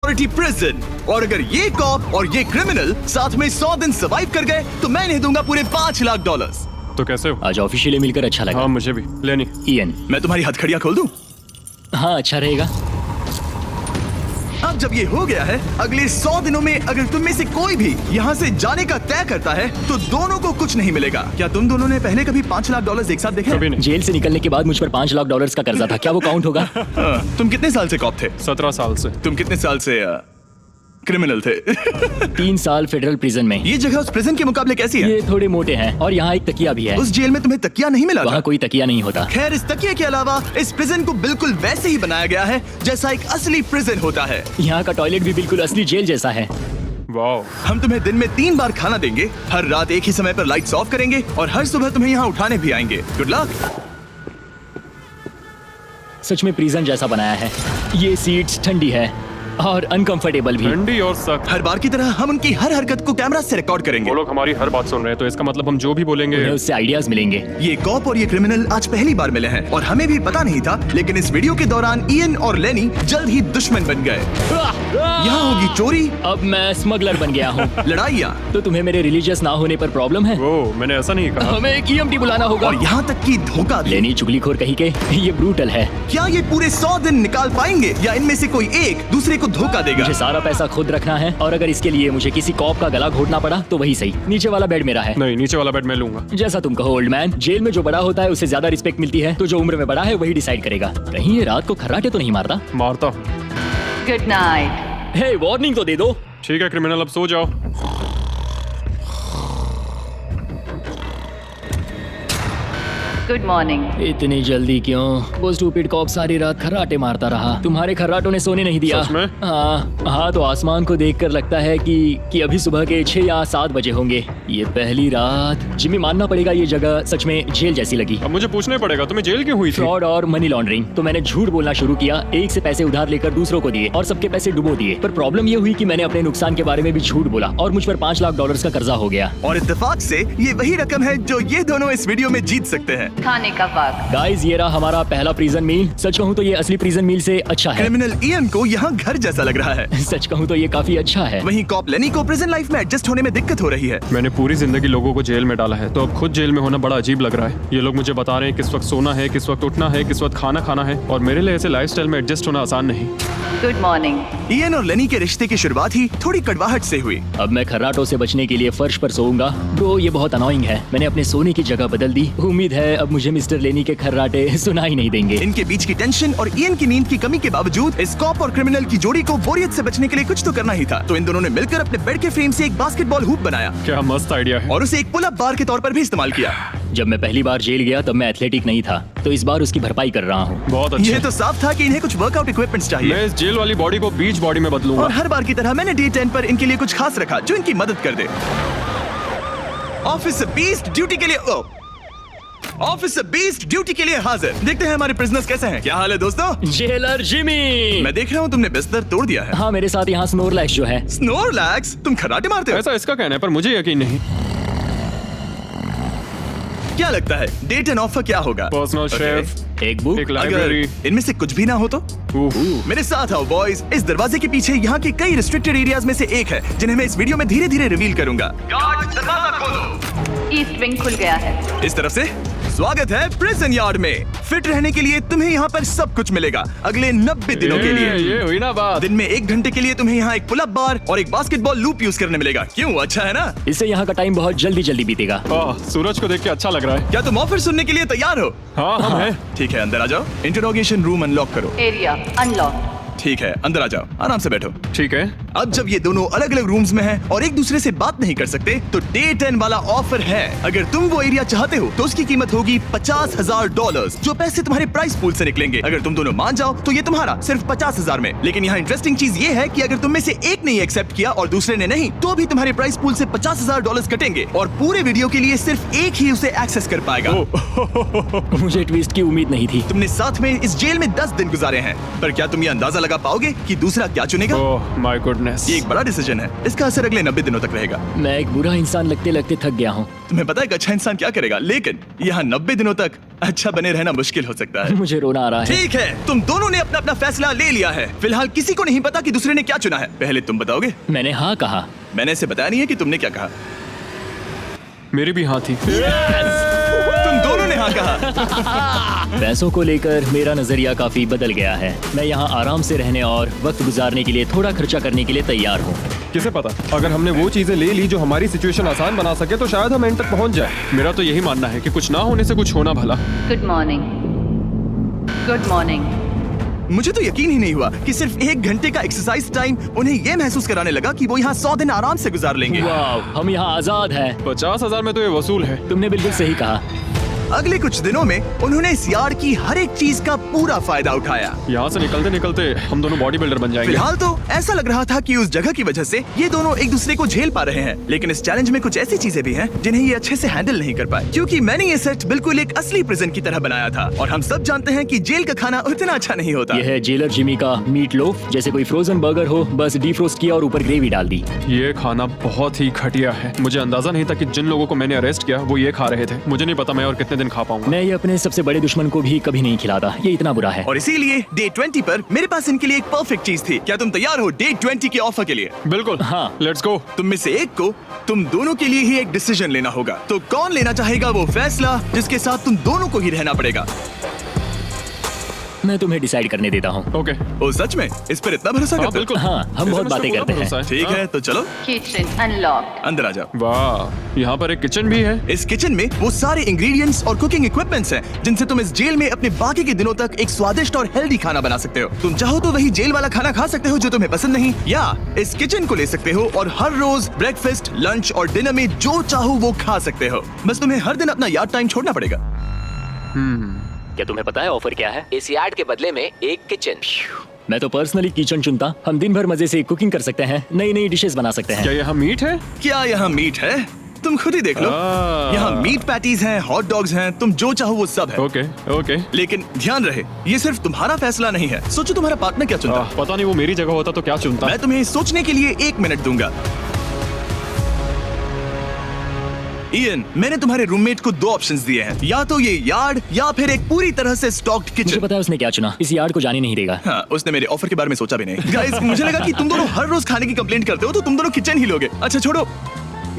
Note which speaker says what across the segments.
Speaker 1: Prison. और अगर ये कॉप और ये क्रिमिनल साथ में 100 दिन सर्वाइव कर गए तो मैं इन्हें दूंगा पूरे $5 लाख।
Speaker 2: तो कैसे हो?
Speaker 3: आज ऑफिशियली मिलकर अच्छा लगा।
Speaker 2: हाँ मुझे भी। लेनी
Speaker 3: इयन।
Speaker 1: मैं तुम्हारी हथकड़ियां खोल दूं?
Speaker 3: हाँ अच्छा रहेगा।
Speaker 1: अब जब ये हो गया है, अगले 100 दिनों में अगर तुम में से कोई भी यहाँ से जाने का तय करता है तो दोनों को कुछ नहीं मिलेगा। क्या तुम दोनों ने पहले कभी $5 लाख एक साथ देखे?
Speaker 2: कभी नहीं।
Speaker 3: जेल से निकलने के बाद मुझ पर $5 लाख का कर्जा था, क्या वो काउंट होगा?
Speaker 1: तुम कितने साल से कॉप थे?
Speaker 2: 17 साल से।
Speaker 1: तुम कितने साल से क्रिमिनल थे?
Speaker 3: 3 साल फेडरल प्रिजन में।
Speaker 1: ये जगह उस प्रिजन के मुकाबले कैसी है?
Speaker 3: ये थोड़े मोटे हैं और यहाँ एक तकिया भी है।
Speaker 1: उस जेल में तुम्हें तकिया नहीं मिला था?
Speaker 3: वहाँ कोई तकिया नहीं होता।
Speaker 1: खैर, इस तकिए के अलावा इस प्रिजन को बिल्कुल वैसे ही बनाया गया है जैसा एक असली प्रिजन होता है।
Speaker 3: यहाँ का टॉयलेट भी बिल्कुल असली जेल जैसा है।
Speaker 2: वाओ।
Speaker 1: हम तुम्हें दिन में 3 बार खाना देंगे, हर रात एक ही समय पर लाइट्स ऑफ करेंगे और हर सुबह तुम्हें यहाँ उठाने भी आएंगे। Good luck.
Speaker 3: सच में प्रिजन जैसा बनाया है। ये सीट्स ठंडी है और अनकंफर्टेबल भी।
Speaker 2: ठंडी और सख्त।
Speaker 1: हर बार की तरह हम उनकी हर हरकत को कैमरा से रिकॉर्ड करेंगे।
Speaker 2: वो लोग हमारी हर बात सुन रहे हैं तो इसका मतलब हम जो भी बोलेंगे
Speaker 3: उन्हें उससे आइडियाज मिलेंगे।
Speaker 1: ये कॉप और ये क्रिमिनल आज पहली बार मिले हैं और हमें भी पता नहीं था, लेकिन इस वीडियो के दौरान इयन और लेनी जल्द ही दुश्मन बन गए। यहाँ होगी चोरी,
Speaker 3: अब मैं स्मगलर बन गया हूँ।
Speaker 1: लड़ाइयाँ,
Speaker 3: तो तुम्हें मेरे रिलीजियस ना होने पर प्रॉब्लम है?
Speaker 2: वो मैंने ऐसा नहीं कहा।
Speaker 3: हमें एक EMT बुलाना होगा।
Speaker 1: और यहाँ तक कि धोखा भी।
Speaker 3: लेनी चुगलीखोर कहीं के, ये ब्रूटल है।
Speaker 1: क्या ये पूरे 100 दिन निकाल पाएंगे या इनमें से कोई एक दूसरे को धोखा देगा?
Speaker 3: मुझे सारा पैसा खुद रखना है और अगर इसके लिए मुझे किसी कॉप का गला घोटना पड़ा तो वही सही। नीचे वाला बेड मेरा है।
Speaker 2: नहीं, नीचे वाला बेड मैं लूंगा।
Speaker 3: जैसा तुम कहो ओल्ड मैन। जेल में जो बड़ा होता है उससे ज्यादा रिस्पेक्ट मिलती है, तो जो उम्र में बड़ा है वही डिसाइड करेगा। कहीं ये रात को खर्राटे तो नहीं मारता?
Speaker 2: मारता।
Speaker 4: Good night.
Speaker 3: हे, वार्निंग तो दे दो।
Speaker 2: ठीक है क्रिमिनल, अब सो जाओ।
Speaker 4: Good morning.
Speaker 3: इतनी जल्दी क्यों? वो स्टूपिड कॉप सारी रात खर्राटे मारता रहा। तुम्हारे खर्राटों ने सोने नहीं दिया।
Speaker 2: सच में?
Speaker 3: हाँ, तो आसमान को देखकर लगता है कि अभी सुबह के 6 या 7 बजे होंगे। ये पहली रात। जिम्मी, मानना पड़ेगा ये जगह सच में जेल जैसी लगी।
Speaker 2: अब मुझे पूछना पड़ेगा तुम्हें जेल क्यों हुई थी?
Speaker 3: फ्रॉड और मनी लॉन्ड्रिंग। तो मैंने झूठ बोलना शुरू किया, एक से पैसे उधार लेकर दूसरों को दिए और सबके पैसे डुबो दिए। पर प्रॉब्लम ये हुई कि मैंने अपने नुकसान के बारे में भी झूठ बोला और मुझ पर $5 लाख का कर्जा हो गया।
Speaker 1: और इत्तेफाक से ये वही रकम है जो ये दोनों इस वीडियो में जीत सकते हैं।
Speaker 4: खाने का वक्त।
Speaker 3: गाइस, ये रहा हमारा पहला प्रिजन मील। सच कहूँ तो ये असली प्रिजन मील से अच्छा है।
Speaker 1: क्रिमिनल इयन को यहाँ घर जैसा लग रहा है।
Speaker 3: सच कहूँ तो ये काफी अच्छा है।
Speaker 1: वहीं कॉप लेनी को प्रिजन लाइफ में एडजस्ट होने में दिक्कत हो रही है।
Speaker 2: मैंने पूरी जिंदगी लोगों को जेल में डाला है तो अब खुद जेल में होना बड़ा अजीब लग रहा है। ये लोग मुझे बता रहे हैं किस वक्त सोना है, किस वक्त उठना है, किस वक्त खाना खाना है और मेरे लिए ऐसे लाइफस्टाइल में एडजस्ट होना आसान नहीं।
Speaker 4: Good morning.
Speaker 1: इयन और लेनी के रिश्ते की शुरुआत ही थोड़ी कड़वाहट से हुई।
Speaker 3: अब मैं खर्राटों से बचने के लिए फर्श पर सोऊंगा। ब्रो, ये बहुत अनोइंग है। मैंने अपने सोने की जगह बदल दी। उम्मीद है अब मुझे मिस्टर लेनी के खर्राटे सुनाई नहीं देंगे।
Speaker 1: इनके बीच की टेंशन और इयन की नींद की कमी के बावजूद इस कॉप और क्रिमिनल की जोड़ी को बोरियत से बचने के लिए कुछ तो करना ही था। तो इन दोनों ने मिलकर अपने बेड के फ्रेम से एक बास्केटबॉल हूप बनाया
Speaker 2: क्या मस्त आइडिया है।
Speaker 1: और उसे एक पुल अप बार के तौर पर भी इस्तेमाल किया।
Speaker 3: जब मैं पहली बार जेल गया तब मैं एथलेटिक नहीं था, तो इस बार उसकी भरपाई कर रहा हूँ।
Speaker 2: बहुत अच्छा।
Speaker 1: ये तो साफ था कि इन्हें कुछ वर्कआउट इक्विपमेंट्स चाहिए।
Speaker 2: मैं इस जेल वाली बॉडी को बीच बॉडी में बदलूंगा।
Speaker 1: और हर बार की तरह मैंने डे 10 पर इनके लिए कुछ खास रखा जो इनकी मदद कर दे। ऑफिसर बीस्ट ड्यूटी के लिए ऑफिसर बीस्ट ड्यूटी के लिए हाजिर। देखते हैं हमारे प्रिजनर्स कैसे हैं। क्या हाल है दोस्तों?
Speaker 3: Jailer Jimmy.
Speaker 1: मैं देख रहा हूँ तुमने बिस्तर तोड़ दिया है।
Speaker 3: हाँ, मेरे साथ यहाँ स्नोरलैक्स जो है।
Speaker 1: स्नोरलैक्स? तुम खर्राटे मारते हो?
Speaker 2: ऐसा इसका कहना है पर मुझे यकीन नहीं।
Speaker 1: क्या लगता है डे 10 ऑफर क्या होगा?
Speaker 2: पर्सनल शेफ,
Speaker 3: एक बुक,
Speaker 2: एक
Speaker 1: अगर
Speaker 2: लाइब्रेरी।
Speaker 1: इनमें से कुछ भी ना हो तो? मेरे साथ आओ बॉयज। इस दरवाजे के पीछे यहाँ के कई रिस्ट्रिक्टेड एरियाज में से एक है जिन्हें मैं इस वीडियो में धीरे धीरे रिवील करूंगा। गार्ड, दरवाजा खोलो।
Speaker 4: ईस्ट विंग खुल गया है।
Speaker 1: इस तरफ से स्वागत है प्रिजन यार्ड में। फिट रहने के लिए तुम्हें यहाँ पर सब कुछ मिलेगा अगले 90 दिनों के लिए।
Speaker 2: ये हुई ना बात।
Speaker 1: दिन में 1 घंटे के लिए तुम्हें यहाँ एक पुल अप बार और एक बास्केटबॉल लूप यूज करने मिलेगा। क्यों, अच्छा है ना?
Speaker 3: इससे यहाँ का टाइम बहुत जल्दी जल्दी बीतेगा।
Speaker 2: सूरज को देख के अच्छा लग रहा है।
Speaker 1: क्या तुम ऑफर सुनने के लिए तैयार हो?
Speaker 2: हाँ हम हैं।
Speaker 1: ठीक है, अंदर आ जाओ। इंटरोगेशन रूम अनलॉक करो।
Speaker 4: Area unlock.
Speaker 1: ठीक है, अंदर आ जाओ, आराम से बैठो।
Speaker 2: ठीक है।
Speaker 1: अब जब ये दोनों अलग अलग रूम्स में हैं और एक दूसरे से बात नहीं कर सकते तो डे 10 वाला ऑफर है। अगर तुम वो एरिया चाहते हो तो उसकी कीमत होगी $50,000 जो पैसे तुम्हारे प्राइस पूल से निकलेंगे। अगर तुम दोनों मान जाओ तो ये तुम्हारा सिर्फ 50,000 में। लेकिन यहाँ इंटरेस्टिंग चीज ये है कि अगर तुम में से एक ने एक्सेप्ट किया और दूसरे ने नहीं तो भी तुम्हारे प्राइस पूल से $50,000 कटेंगे और पूरे वीडियो के लिए सिर्फ एक ही उसे एक्सेस कर पाएगा।
Speaker 3: मुझे ट्विस्ट की उम्मीद नहीं थी।
Speaker 1: तुमने साथ में इस जेल में 10 दिन गुजारे हैं, पर क्या तुम ये अंदाजा लगा पाओगे कि दूसरा क्या चुनेगा?
Speaker 2: Oh my goodness. फेयरनेस।
Speaker 1: ये एक बड़ा डिसीजन है, इसका असर अगले 90 दिनों तक रहेगा।
Speaker 3: मैं एक बुरा इंसान लगते लगते थक गया हूँ।
Speaker 1: तुम्हें पता है एक अच्छा इंसान क्या करेगा, लेकिन यहाँ 90 दिनों तक अच्छा बने रहना मुश्किल हो सकता है।
Speaker 3: मुझे रोना आ रहा है।
Speaker 1: ठीक है, तुम दोनों ने अपना अपना फैसला ले लिया है। फिलहाल किसी को नहीं पता कि दूसरे ने क्या चुना है। पहले तुम बताओगे?
Speaker 3: मैंने हाँ कहा।
Speaker 1: मैंने इसे बताया नहीं है कि तुमने क्या कहा।
Speaker 2: मेरी भी हाँ थी।
Speaker 1: तुम दोनों ने हाँ कहा।
Speaker 3: पैसों को लेकर मेरा नजरिया काफी बदल गया है। मैं यहाँ आराम से रहने और वक्त गुजारने के लिए थोड़ा खर्चा करने के लिए तैयार हूँ।
Speaker 5: किसे पता, अगर हमने वो चीजें ले ली जो हमारी सिचुएशन आसान बना सके तो शायद हम एंड तक पहुंच जाए।
Speaker 2: मेरा तो यही मानना है कि कुछ ना होने से कुछ होना भला।
Speaker 4: Good morning. Good morning.
Speaker 1: मुझे तो यकीन ही नहीं हुआ कि सिर्फ 1 घंटे का एक्सरसाइज टाइम उन्हें ये महसूस कराने लगा कि वो यहाँ 100 दिन आराम से गुजार लेंगे।
Speaker 3: वाह, हम यहाँ आजाद हैं।
Speaker 2: 50,000 में तो ये वसूल है।
Speaker 3: तुमने बिल्कुल सही कहा।
Speaker 1: अगले कुछ दिनों में उन्होंने इस यार्ड की हर एक चीज का पूरा फायदा उठाया।
Speaker 2: यहाँ से निकलते निकलते हम दोनों बॉडी बिल्डर बन जाएंगे।
Speaker 1: फिलहाल तो ऐसा लग रहा था कि उस जगह की वजह से ये दोनों एक दूसरे को झेल पा रहे हैं, लेकिन इस चैलेंज में कुछ ऐसी चीजें भी हैं जिन्हें ये अच्छे से हैंडल नहीं कर पाए, क्योंकि मैंने ये सेट बिल्कुल एक असली प्रिजन की तरह बनाया था। और हम सब जानते हैं कि जेल का खाना उतना अच्छा नहीं होता।
Speaker 3: यह है जेलर जिमी का मीट लोफ, जैसे कोई फ्रोजन बर्गर हो, बस डीफ्रोस्ट किया और ऊपर ग्रेवी डाल दी।
Speaker 2: ये खाना बहुत ही घटिया है। मुझे अंदाजा नहीं था कि जिन लोगों को मैंने अरेस्ट किया वो ये खा रहे थे। मुझे नहीं पता मैं और कितने दिन खा पाऊंगा।
Speaker 3: मैं ये अपने सबसे बड़े दुश्मन को भी कभी नहीं खिलाता। ये इतना बुरा है।
Speaker 1: और इसीलिए डे 20 पर मेरे पास इनके लिए एक परफेक्ट चीज थी। क्या तुम तैयार हो डे 20 के ऑफर के लिए?
Speaker 2: बिल्कुल,
Speaker 3: हाँ।
Speaker 2: Let's go.
Speaker 1: तुम में से एक को तुम दोनों के लिए ही एक डिसीजन लेना होगा। तो कौन लेना चाहेगा वो फैसला जिसके साथ तुम दोनों को ही रहना पड़ेगा?
Speaker 3: मैं तुम्हें डिसाइड करने देता हूँ।
Speaker 2: ओके।
Speaker 1: ओ सच में इस पर इतना भरोसा
Speaker 2: हाँ
Speaker 1: करते हो?
Speaker 2: बिल्कुल।
Speaker 3: हाँ, हम बहुत बातें करते हैं।
Speaker 1: ठीक है, तो चलो
Speaker 4: किचन अनलॉक।
Speaker 1: अंदर आ जाओ।
Speaker 2: वाह, यहाँ पर एक किचन भी है।
Speaker 1: इस किचन में वो सारे इंग्रेडिएंट्स और कुकिंग इक्विपमेंट्स हैं जिनसे तुम इस जेल में अपने बाकी के दिनों तक एक स्वादिष्ट और हेल्दी खाना बना सकते हो। तुम चाहो तो वही जेल वाला खाना खा सकते हो जो तुम्हें पसंद नहीं, या इस किचन को ले सकते हो और हर रोज ब्रेकफास्ट, लंच और डिनर में जो चाहो वो खा सकते हो। बस तुम्हें हर दिन अपना यार्ड टाइम छोड़ना पड़ेगा।
Speaker 3: क्या तुम्हें पता है ऑफर क्या है?
Speaker 6: इस यार्ड के बदले में एक किचन।
Speaker 3: मैं तो पर्सनली किचन चुनता। हम दिन भर मजे से कुकिंग कर सकते हैं, नई नई डिशेस बना सकते
Speaker 2: क्या
Speaker 3: हैं।
Speaker 2: यहाँ मीट है?
Speaker 1: क्या यहाँ मीट है? तुम खुद ही देख लो। यहाँ मीट पैटीज हैं, हॉट डॉग्स हैं, तुम जो चाहो वो सब है।
Speaker 2: Okay okay.
Speaker 1: लेकिन ध्यान रहे, ये सिर्फ तुम्हारा फैसला नहीं है। सोचो तुम्हारा पार्टनर क्या चुनता।
Speaker 2: पता नहीं वो मेरी जगह होता तो क्या चुनता।
Speaker 1: मैं तुम्हें सोचने के लिए 1 मिनट दूंगा। इयन, मैंने तुम्हारे रूममेट को 2 ऑप्शंस दिए हैं, या तो ये यार्ड या फिर एक पूरी तरह से स्टॉक्ड
Speaker 3: मुझे
Speaker 1: किचन।
Speaker 3: पता है उसने क्या चुना। इस यार्ड को जाने नहीं देगा।
Speaker 1: हाँ, उसने मेरे ऑफर के बारे में सोचा भी नहीं। गाइस, मुझे लगा कि तुम दोनों हर रोज खाने की कंप्लेंट करते हो तो तुम दोनों किचन ही लोगे। अच्छा छोड़ो,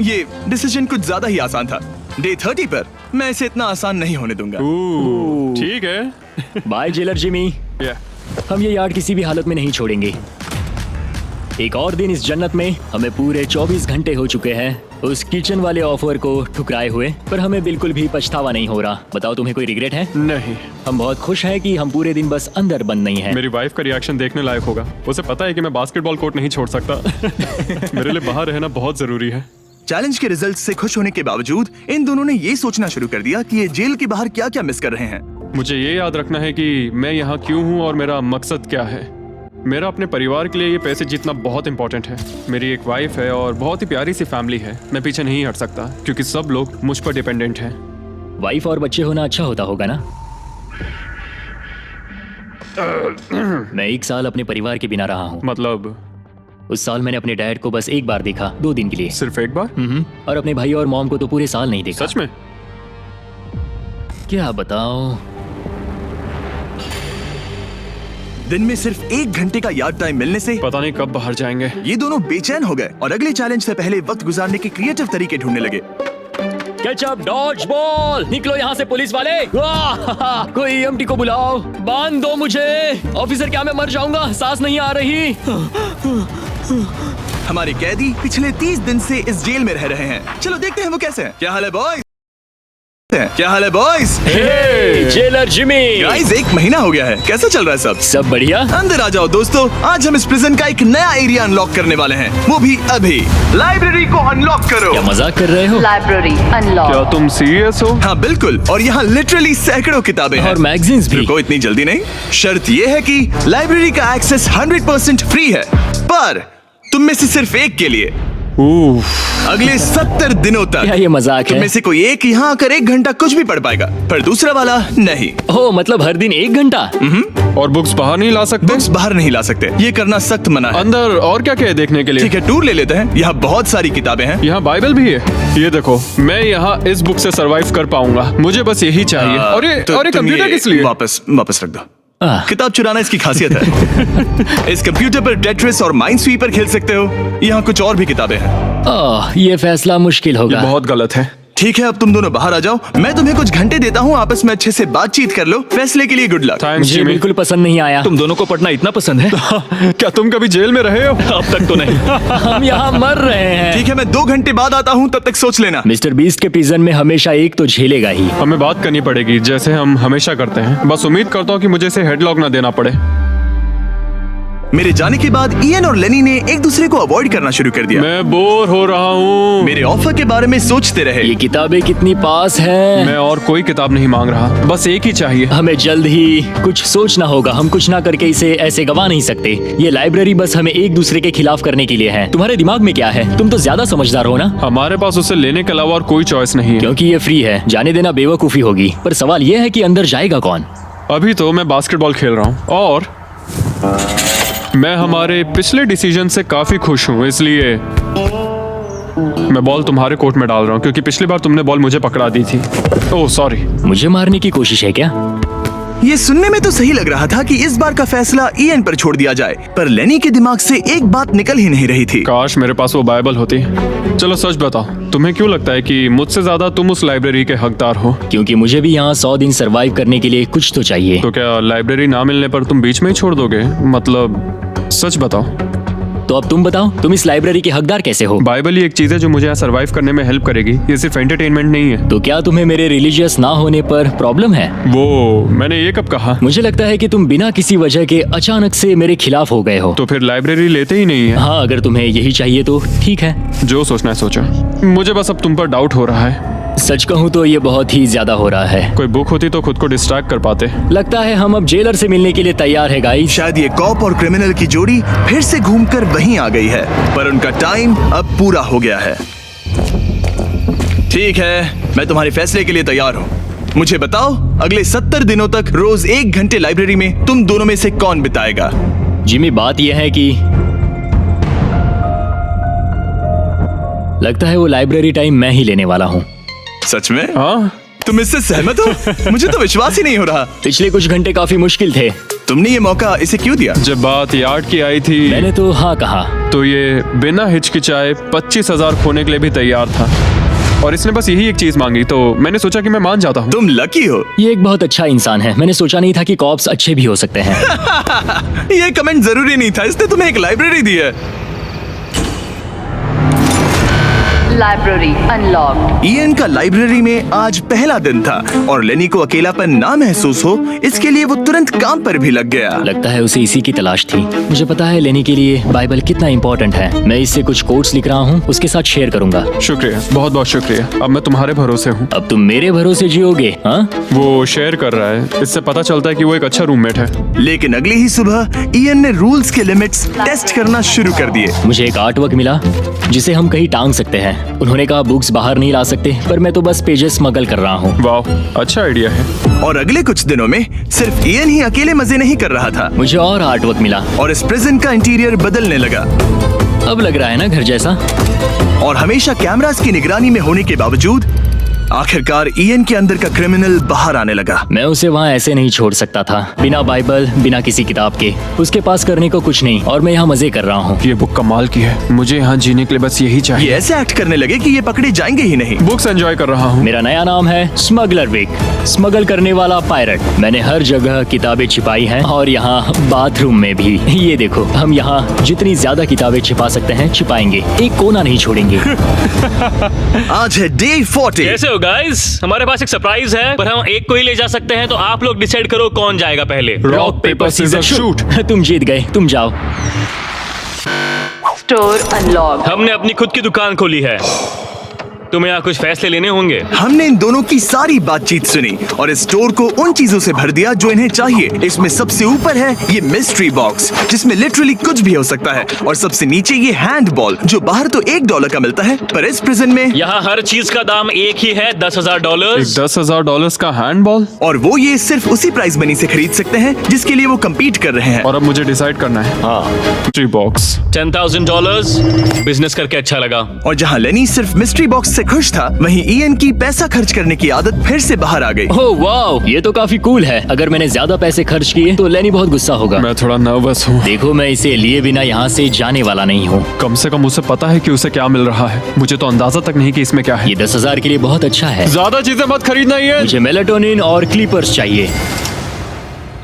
Speaker 1: ये डिसीजन कुछ ज्यादा ही आसान था। डे 30 पर मैं इसे इतना आसान नहीं होने दूंगा।
Speaker 2: ठीक है।
Speaker 3: Bye jailer Jimmy. हम ये यार्ड किसी भी हालत में नहीं छोड़ेंगे। एक और दिन इस जन्नत में। हमें पूरे 24 घंटे हो चुके हैं उस किचन वाले ऑफर को ठुकराए हुए, पर हमें बिल्कुल भी पछतावा नहीं हो रहा। बताओ, तुम्हें कोई रिग्रेट है?
Speaker 2: नहीं।
Speaker 3: हम बहुत खुश हैं कि हम पूरे दिन बस अंदर बंद नहीं हैं।
Speaker 2: मेरी वाइफ का रिएक्शन देखने लायक होगा। उसे पता है कि मैं बास्केटबॉल कोर्ट नहीं छोड़ सकता। मेरे लिए बाहर रहना बहुत जरूरी है।
Speaker 1: चैलेंज के रिजल्ट से खुश होने के बावजूद इन दोनों ने ये सोचना शुरू कर दिया कि ये जेल के बाहर क्या क्या मिस कर रहे हैं।
Speaker 2: मुझे ये याद रखना है कि मैं यहाँ क्यों हूँ और मेरा मकसद क्या है। मेरा अपने परिवार के लिए ये पैसे जीतना बहुत इंपॉर्टेंट है। मेरी एक वाइफ है और बहुत ही प्यारी सी फैमिली है। मैं पीछे नहीं हट सकता क्योंकि सब लोग मुझ पर डिपेंडेंट हैं।
Speaker 3: वाइफ और बच्चे होना अच्छा होता होगा ना? मैं 1 साल अपने परिवार के बिना रहा हूँ।
Speaker 2: मतलब
Speaker 3: उस साल मैंने अपने डैड को बस 1 बार देखा, 2 दिन के लिए।
Speaker 2: सिर्फ एक बार?
Speaker 3: और अपने भाई और मॉम को तो पूरे साल नहीं देखा।
Speaker 2: सच में?
Speaker 3: क्या बताओ।
Speaker 1: दिन में सिर्फ 1 घंटे का यार्ड टाइम मिलने से
Speaker 2: पता नहीं कब बाहर जाएंगे।
Speaker 1: ये दोनों बेचैन हो गए और अगले चैलेंज से पहले वक्त गुजारने के क्रिएटिव तरीके ढूंढने लगे।
Speaker 3: केचप, डॉज बॉल, निकलो यहाँ से पुलिस वाले। वाह, कोई EMT को बुलाओ, बांध दो मुझे। ऑफिसर, क्या मैं मर जाऊंगा? सांस नहीं आ रही।
Speaker 1: हमारे कैदी पिछले 30 दिन से इस जेल में रह रहे हैं। चलो देखते हैं वो कैसे हैं। क्या हाल है बॉयज? क्या हाल है बॉयज?
Speaker 3: Jailer Jimmy.
Speaker 1: गाइस, 1 महीना हो गया है। कैसा चल रहा है सब?
Speaker 3: सब बढ़िया।
Speaker 1: अंदर आ जाओ दोस्तों। आज हम इस प्रिजन का एक नया एरिया अनलॉक करने वाले हैं, वो भी अभी। लाइब्रेरी को अनलॉक करो।
Speaker 3: क्या मजाक कर रहे हो?
Speaker 4: Library unlock.
Speaker 2: क्या तुम सीरियस हो?
Speaker 1: हाँ बिल्कुल, और यहाँ लिटरली सैकड़ों किताबें हैं
Speaker 3: और मैगजीन्स भी।
Speaker 1: रुको, इतनी जल्दी नहीं। शर्त ये है कि लाइब्रेरी का एक्सेस 100% फ्री है, पर तुम में से सिर्फ एक के लिए। अगले 70 दिनों
Speaker 3: क्या
Speaker 1: तक
Speaker 3: ये मजाक
Speaker 1: तुम
Speaker 3: है?
Speaker 1: में से कोई एक यहाँ आकर 1 घंटा कुछ भी पढ़ पाएगा, पर दूसरा वाला नहीं।
Speaker 3: ओह, मतलब हर दिन 1 घंटा?
Speaker 2: और बुक्स बाहर नहीं ला सकते?
Speaker 1: बुक्स बाहर नहीं ला सकते, ये करना सख्त मना है।
Speaker 2: अंदर और क्या क्या है देखने के लिए?
Speaker 1: ठीक है, टूर ले लेते हैं। यहाँ बहुत सारी किताबें हैं।
Speaker 2: यहाँ बाइबल भी है। ये देखो, मैं यहाँ इस बुक से सरवाइव कर पाऊंगा, मुझे बस यही चाहिए। और ये
Speaker 1: तुम
Speaker 2: कंप्यूटर
Speaker 1: ये
Speaker 2: किस लिए?
Speaker 1: वापस रख दो।
Speaker 3: आह।
Speaker 1: किताब चुराना इसकी खासियत है। इस कंप्यूटर पर टेट्रिस और माइंड स्वीपर खेल सकते हो। यहाँ कुछ और भी किताबें हैं।
Speaker 3: ओह, ये फैसला मुश्किल
Speaker 2: ये
Speaker 3: होगा।
Speaker 2: बहुत गलत है।
Speaker 1: ठीक है, अब तुम दोनों बाहर आ जाओ। मैं तुम्हें कुछ घंटे देता हूँ, आपस में अच्छे से बातचीत कर लो। फैसले के लिए गुड लक।
Speaker 2: थैंक्स
Speaker 3: मुझे
Speaker 2: जिमी।
Speaker 3: बिल्कुल पसंद नहीं आया।
Speaker 7: तुम दोनों को पढ़ना इतना पसंद है?
Speaker 2: क्या तुम कभी जेल में रहे हो?
Speaker 7: अब तक तो नहीं।
Speaker 3: हम यहाँ मर रहे हैं।
Speaker 1: ठीक है, मैं 2 घंटे बाद आता हूँ, तब तक सोच लेना।
Speaker 3: मिस्टर बीस्ट के प्रिजन में हमेशा एक तो झेलेगा ही।
Speaker 2: हमें बात करनी पड़ेगी, जैसे हम हमेशा करते हैं। बस उम्मीद करता हूँ कि मुझे इसे हेडलॉक ना देना पड़े।
Speaker 1: मेरे जाने के बाद इयन और लेनी ने एक दूसरे को अवॉइड करना शुरू कर दिया।
Speaker 2: मैं बोर हो रहा हूँ।
Speaker 1: मेरे ऑफर के बारे में सोचते रहे।
Speaker 3: ये किताबें कितनी पास हैं।
Speaker 2: मैं और कोई किताब नहीं मांग रहा, बस एक ही चाहिए।
Speaker 3: हमें जल्द ही कुछ सोचना होगा। हम कुछ ना करके इसे ऐसे गवा नहीं सकते। ये लाइब्रेरी बस हमें एक दूसरे के खिलाफ करने के लिए है। तुम्हारे दिमाग में क्या है? तुम तो ज्यादा समझदार हो ना।
Speaker 2: हमारे पास उसे लेने के अलावा और कोई चॉइस नहीं है।
Speaker 3: क्योंकि ये फ्री है, जाने देना बेवकूफी होगी। पर सवाल ये है कि अंदर जाएगा कौन?
Speaker 2: अभी तो मैं बास्केटबॉल खेल रहा हूँ और मैं हमारे पिछले डिसीजन से काफी खुश हूँ, इसलिए मैं बॉल तुम्हारे कोर्ट में डाल रहा हूँ क्योंकि पिछली बार तुमने बॉल मुझे पकड़ा दी थी। Oh sorry.
Speaker 3: मुझे मारने की कोशिश है क्या?
Speaker 1: ये सुनने में तो सही लग रहा था कि इस बार का फैसला इयन पर छोड़ दिया जाए, पर लेनी के दिमाग से एक बात निकल ही नहीं रही थी।
Speaker 2: काश मेरे पास वो बाइबल होती। चलो सच बताओ, तुम्हें क्यों लगता है कि मुझसे ज्यादा तुम उस लाइब्रेरी के हकदार हो?
Speaker 3: क्योंकि मुझे भी यहाँ 100 दिन सरवाइव करने के लिए कुछ तो चाहिए।
Speaker 2: तो क्या लाइब्रेरी ना मिलने पर तुम बीच में ही छोड़ दोगे? मतलब सच बताओ।
Speaker 3: तो अब तुम बताओ, तुम इस लाइब्रेरी के हकदार कैसे हो?
Speaker 2: बाइबल ही एक चीज है जो मुझे यहाँ सरवाइव करने में हेल्प करेगी। ये सिर्फ एंटरटेनमेंट नहीं है।
Speaker 3: तो क्या तुम्हें मेरे रिलीजियस ना होने पर प्रॉब्लम है?
Speaker 2: वो मैंने ये कब कहा?
Speaker 3: मुझे लगता है कि तुम बिना किसी वजह के अचानक से मेरे खिलाफ हो गए हो।
Speaker 2: तो फिर लाइब्रेरी लेते ही नहीं है।
Speaker 3: हाँ, अगर तुम्हें यही चाहिए तो ठीक है।
Speaker 2: जो सोचना है सोचो, मुझे बस अब तुम पर डाउट हो रहा है।
Speaker 3: सच कहूँ तो ये बहुत ही ज्यादा हो रहा है।
Speaker 2: कोई बुक होती तो खुद को डिस्ट्रैक्ट कर पाते।
Speaker 3: लगता है हम अब जेलर से मिलने के लिए तैयार है गाइस।
Speaker 1: शायद ये कॉप और क्रिमिनल की जोड़ी फिर से घूमकर वहीं आ गई है, पर उनका टाइम अब पूरा हो गया है। ठीक है, मैं तुम्हारे फैसले के लिए तैयार हूँ। मुझे बताओ, अगले 70 दिनों तक रोज 1 घंटे लाइब्रेरी में तुम दोनों में से कौन बिताएगा?
Speaker 3: जिमी, बात यह है कि लगता है वो लाइब्रेरी टाइम मैं ही लेने वाला हूँ।
Speaker 1: सच में?
Speaker 2: हाँ,
Speaker 1: तुम इससे सहमत हो? मुझे तो विश्वास ही नहीं हो रहा।
Speaker 3: पिछले कुछ घंटे काफी मुश्किल थे।
Speaker 1: तुमने ये मौका इसे क्यों दिया?
Speaker 2: जब बात यार्ड की आई थी
Speaker 3: मैंने तो हाँ कहा।
Speaker 2: तो ये बिना हिचकिचाए 25,000 खोने के लिए भी तैयार था और इसने बस यही एक चीज मांगी, तो मैंने सोचा कि मैं मान जाता हूँ।
Speaker 1: तुम लकी हो।
Speaker 3: ये एक बहुत अच्छा इंसान है। मैंने सोचा नहीं था कि कॉप्स अच्छे भी हो सकते हैं।
Speaker 1: ये कमेंट जरूरी नहीं था, इसने तुम्हें एक लाइब्रेरी दी है।
Speaker 4: Library unlocked.
Speaker 1: इयन का लाइब्रेरी में आज पहला दिन था और लेनी को अकेलापन ना महसूस हो, इसके लिए वो तुरंत काम पर भी लग गया।
Speaker 3: लगता है उसे इसी की तलाश थी। मुझे पता है लेनी के लिए बाइबल कितना इम्पोर्टेंट है। मैं इससे कुछ कोट्स लिख रहा हूँ, उसके साथ शेयर करूंगा।
Speaker 2: शुक्रिया, बहुत बहुत शुक्रिया। अब मैं तुम्हारे भरोसे हूँ।
Speaker 3: अब तुम मेरे भरोसे जियोगे? हाँ,
Speaker 2: वो शेयर कर रहा है, इससे पता चलता है कि वो एक अच्छा रूममेट है।
Speaker 1: लेकिन अगली ही सुबह इयन ने रूल्स के लिमिट्स टेस्ट करना शुरू कर दिए।
Speaker 3: मुझे एक आर्ट वर्क मिला जिसे हम कहीं टांग सकते हैं। उन्होंने कहा बुक्स बाहर नहीं ला सकते, पर मैं तो बस पेजेस स्मगल कर रहा हूँ।
Speaker 2: वाह, अच्छा आइडिया है।
Speaker 1: और अगले कुछ दिनों में सिर्फ इयन ही अकेले मजे नहीं कर रहा था
Speaker 3: मुझे और आर्ट वर्क मिला
Speaker 1: और इस प्रिजन का इंटीरियर बदलने लगा।
Speaker 3: अब लग रहा है ना घर जैसा।
Speaker 1: और हमेशा कैमरास की निगरानी में होने के बावजूद आखिरकार इयन के अंदर का क्रिमिनल बाहर आने लगा।
Speaker 3: मैं उसे वहाँ ऐसे नहीं छोड़ सकता था, बिना बाइबल, बिना किसी किताब के। उसके पास करने को कुछ नहीं और मैं यहाँ मजे कर रहा हूँ।
Speaker 2: ये बुक कमाल की है, मुझे यहाँ जीने के लिए बस यही
Speaker 1: ये
Speaker 2: चाहिए।
Speaker 1: ऐसे एक्ट करने लगे कि ये पकड़े जाएंगे ही नहीं।
Speaker 2: बुक्स एंजॉय कर रहा हूँ।
Speaker 3: मेरा नया नाम है स्मगलर विक, स्मगल करने वाला पायरट। मैंने हर जगह किताबें छिपाई हैं और यहाँ बाथरूम में भी। ये देखो, हम यहाँ जितनी ज्यादा किताबें छिपा सकते हैं छिपाएंगे, एक कोना नहीं छोड़ेंगे।
Speaker 1: आज है डे 40।
Speaker 7: कैसे हो गाइस? हमारे पास एक सरप्राइज है, पर हम एक को ही ले जा सकते हैं, तो आप लोग डिसाइड करो कौन जाएगा पहले।
Speaker 2: Rock paper scissor shoot.
Speaker 3: तुम जीत गए, तुम जाओ।
Speaker 4: Store unlocked.
Speaker 7: हमने अपनी खुद की दुकान खोली है। तुम्हें यहाँ कुछ फैसले लेने होंगे।
Speaker 1: हमने इन दोनों की सारी बातचीत सुनी और इस स्टोर को उन चीजों से भर दिया जो इन्हें चाहिए। इसमें सबसे ऊपर है ये मिस्ट्री बॉक्स जिसमें लिटरली कुछ भी हो सकता है, और सबसे नीचे ये हैंड बॉल जो बाहर तो $1 का मिलता है, पर इस प्रिजन में
Speaker 7: यहाँ हर चीज का दाम एक ही है, $10,000।
Speaker 2: एक $10,000 का हैंडबॉल।
Speaker 1: और वो ये सिर्फ उसी प्राइस मनी से खरीद सकते हैं जिसके लिए वो कम्पीट कर रहे हैं।
Speaker 2: और अब मुझे डिसाइड करना है। Mystery box.
Speaker 7: $10,000। बिजनेस करके अच्छा लगा।
Speaker 1: और जहाँ लेनी सिर्फ मिस्ट्री बॉक्स से खुश था, वहीं ईएन की पैसा खर्च करने की आदत फिर से बाहर आ गई।
Speaker 3: ओह वाओ, ये तो काफी कूल है। अगर मैंने ज्यादा पैसे खर्च किए तो लेनी बहुत गुस्सा होगा।
Speaker 2: मैं थोड़ा नर्वस हूँ।
Speaker 3: देखो, मैं इसे लिए बिना यहाँ से जाने वाला नहीं हूँ।
Speaker 2: कम से कम उसे पता है कि उसे क्या मिल रहा है। मुझे तो अंदाजा तक नहीं कि इसमें क्या है।
Speaker 3: ये 10,000 के लिए बहुत अच्छा है।
Speaker 2: ज्यादा चीजें मत खरीदना ये।
Speaker 3: मुझे मेलाटोनिन और क्लीपर्स चाहिए।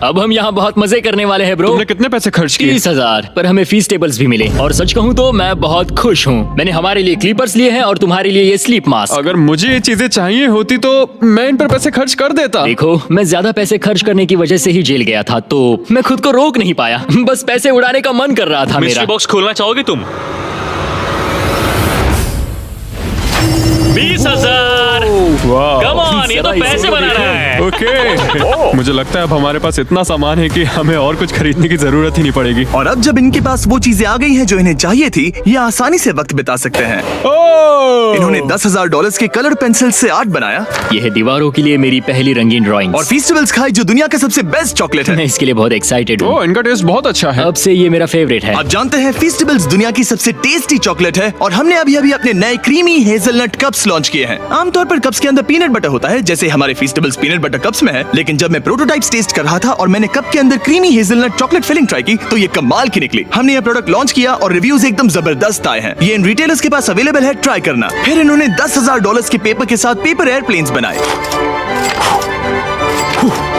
Speaker 3: अब हम यहाँ बहुत मजे करने वाले हैं ब्रो।
Speaker 2: तुमने कितने पैसे खर्च किए?
Speaker 3: 30,000, पर हमें फीस टेबल्स भी मिले। और सच कहूँ तो मैं बहुत खुश हूँ। मैंने हमारे लिए क्लीपर्स लिए हैं और तुम्हारे लिए ये स्लीप मास्क।
Speaker 2: अगर मुझे ये चीजें चाहिए होती तो मैं इन पर पैसे खर्च कर देता।
Speaker 3: देखो, मैं ज्यादा पैसे खर्च करने की वजह से ही जेल गया था, तो मैं खुद को रोक नहीं पाया। बस पैसे उड़ाने का मन कर रहा था
Speaker 7: मिस्ट्री
Speaker 3: मेरा।
Speaker 7: बॉक्स खोलना चाहोगे तुम? 20,000।
Speaker 2: वाह।
Speaker 7: कम ऑन, ये तो पैसे बना रहा है।
Speaker 2: ओके। मुझे लगता है अब हमारे पास इतना सामान है कि हमें और कुछ खरीदने की जरूरत ही नहीं पड़ेगी।
Speaker 1: और अब जब इनके पास वो चीजें आ गई हैं जो इन्हें चाहिए थी, ये आसानी से वक्त बिता सकते हैं। इन्होंने $10,000 के कलर पेंसिल से आर्ट बनाया
Speaker 3: यह है दीवारों के लिए मेरी पहली रंगीन ड्राइंग।
Speaker 1: और फेस्टिवल्स खाई जो दुनिया का सबसे बेस्ट चॉकलेट है।
Speaker 3: मैं इसके लिए बहुत एक्साइटेड हूँ।
Speaker 2: इनका टेस्ट बहुत अच्छा है।
Speaker 3: अब से ये मेरा फेवरेट है।
Speaker 1: आप जानते हैं फेस्टिवल्स दुनिया की सबसे टेस्टी चॉकलेट है, और हमने अभी अभी अपने नए क्रीमी हेजलनट कप्स लॉन्च किए हैं। आमतौर पर कप्स के अंदर पीनट बटर होता है, जैसे हमारे फेस्टिवल्स पीनट बटर कप्स में है, लेकिन जब मैं प्रोटोटाइप्स टेस्ट कर रहा था और मैंने कप के अंदर creamy hazelnut chocolate filling try की, तो ये कमाल की निकली। हमने ये प्रोडक्ट लॉन्च किया और रिव्यूज एकदम जबरदस्त आए हैं। ये इन रिटेलर्स के पास अवेलेबल है, ट्राई करना। फिर इन्होंने $10,000 के पेपर के साथ पेपर एयरप्लेन्स बनाए।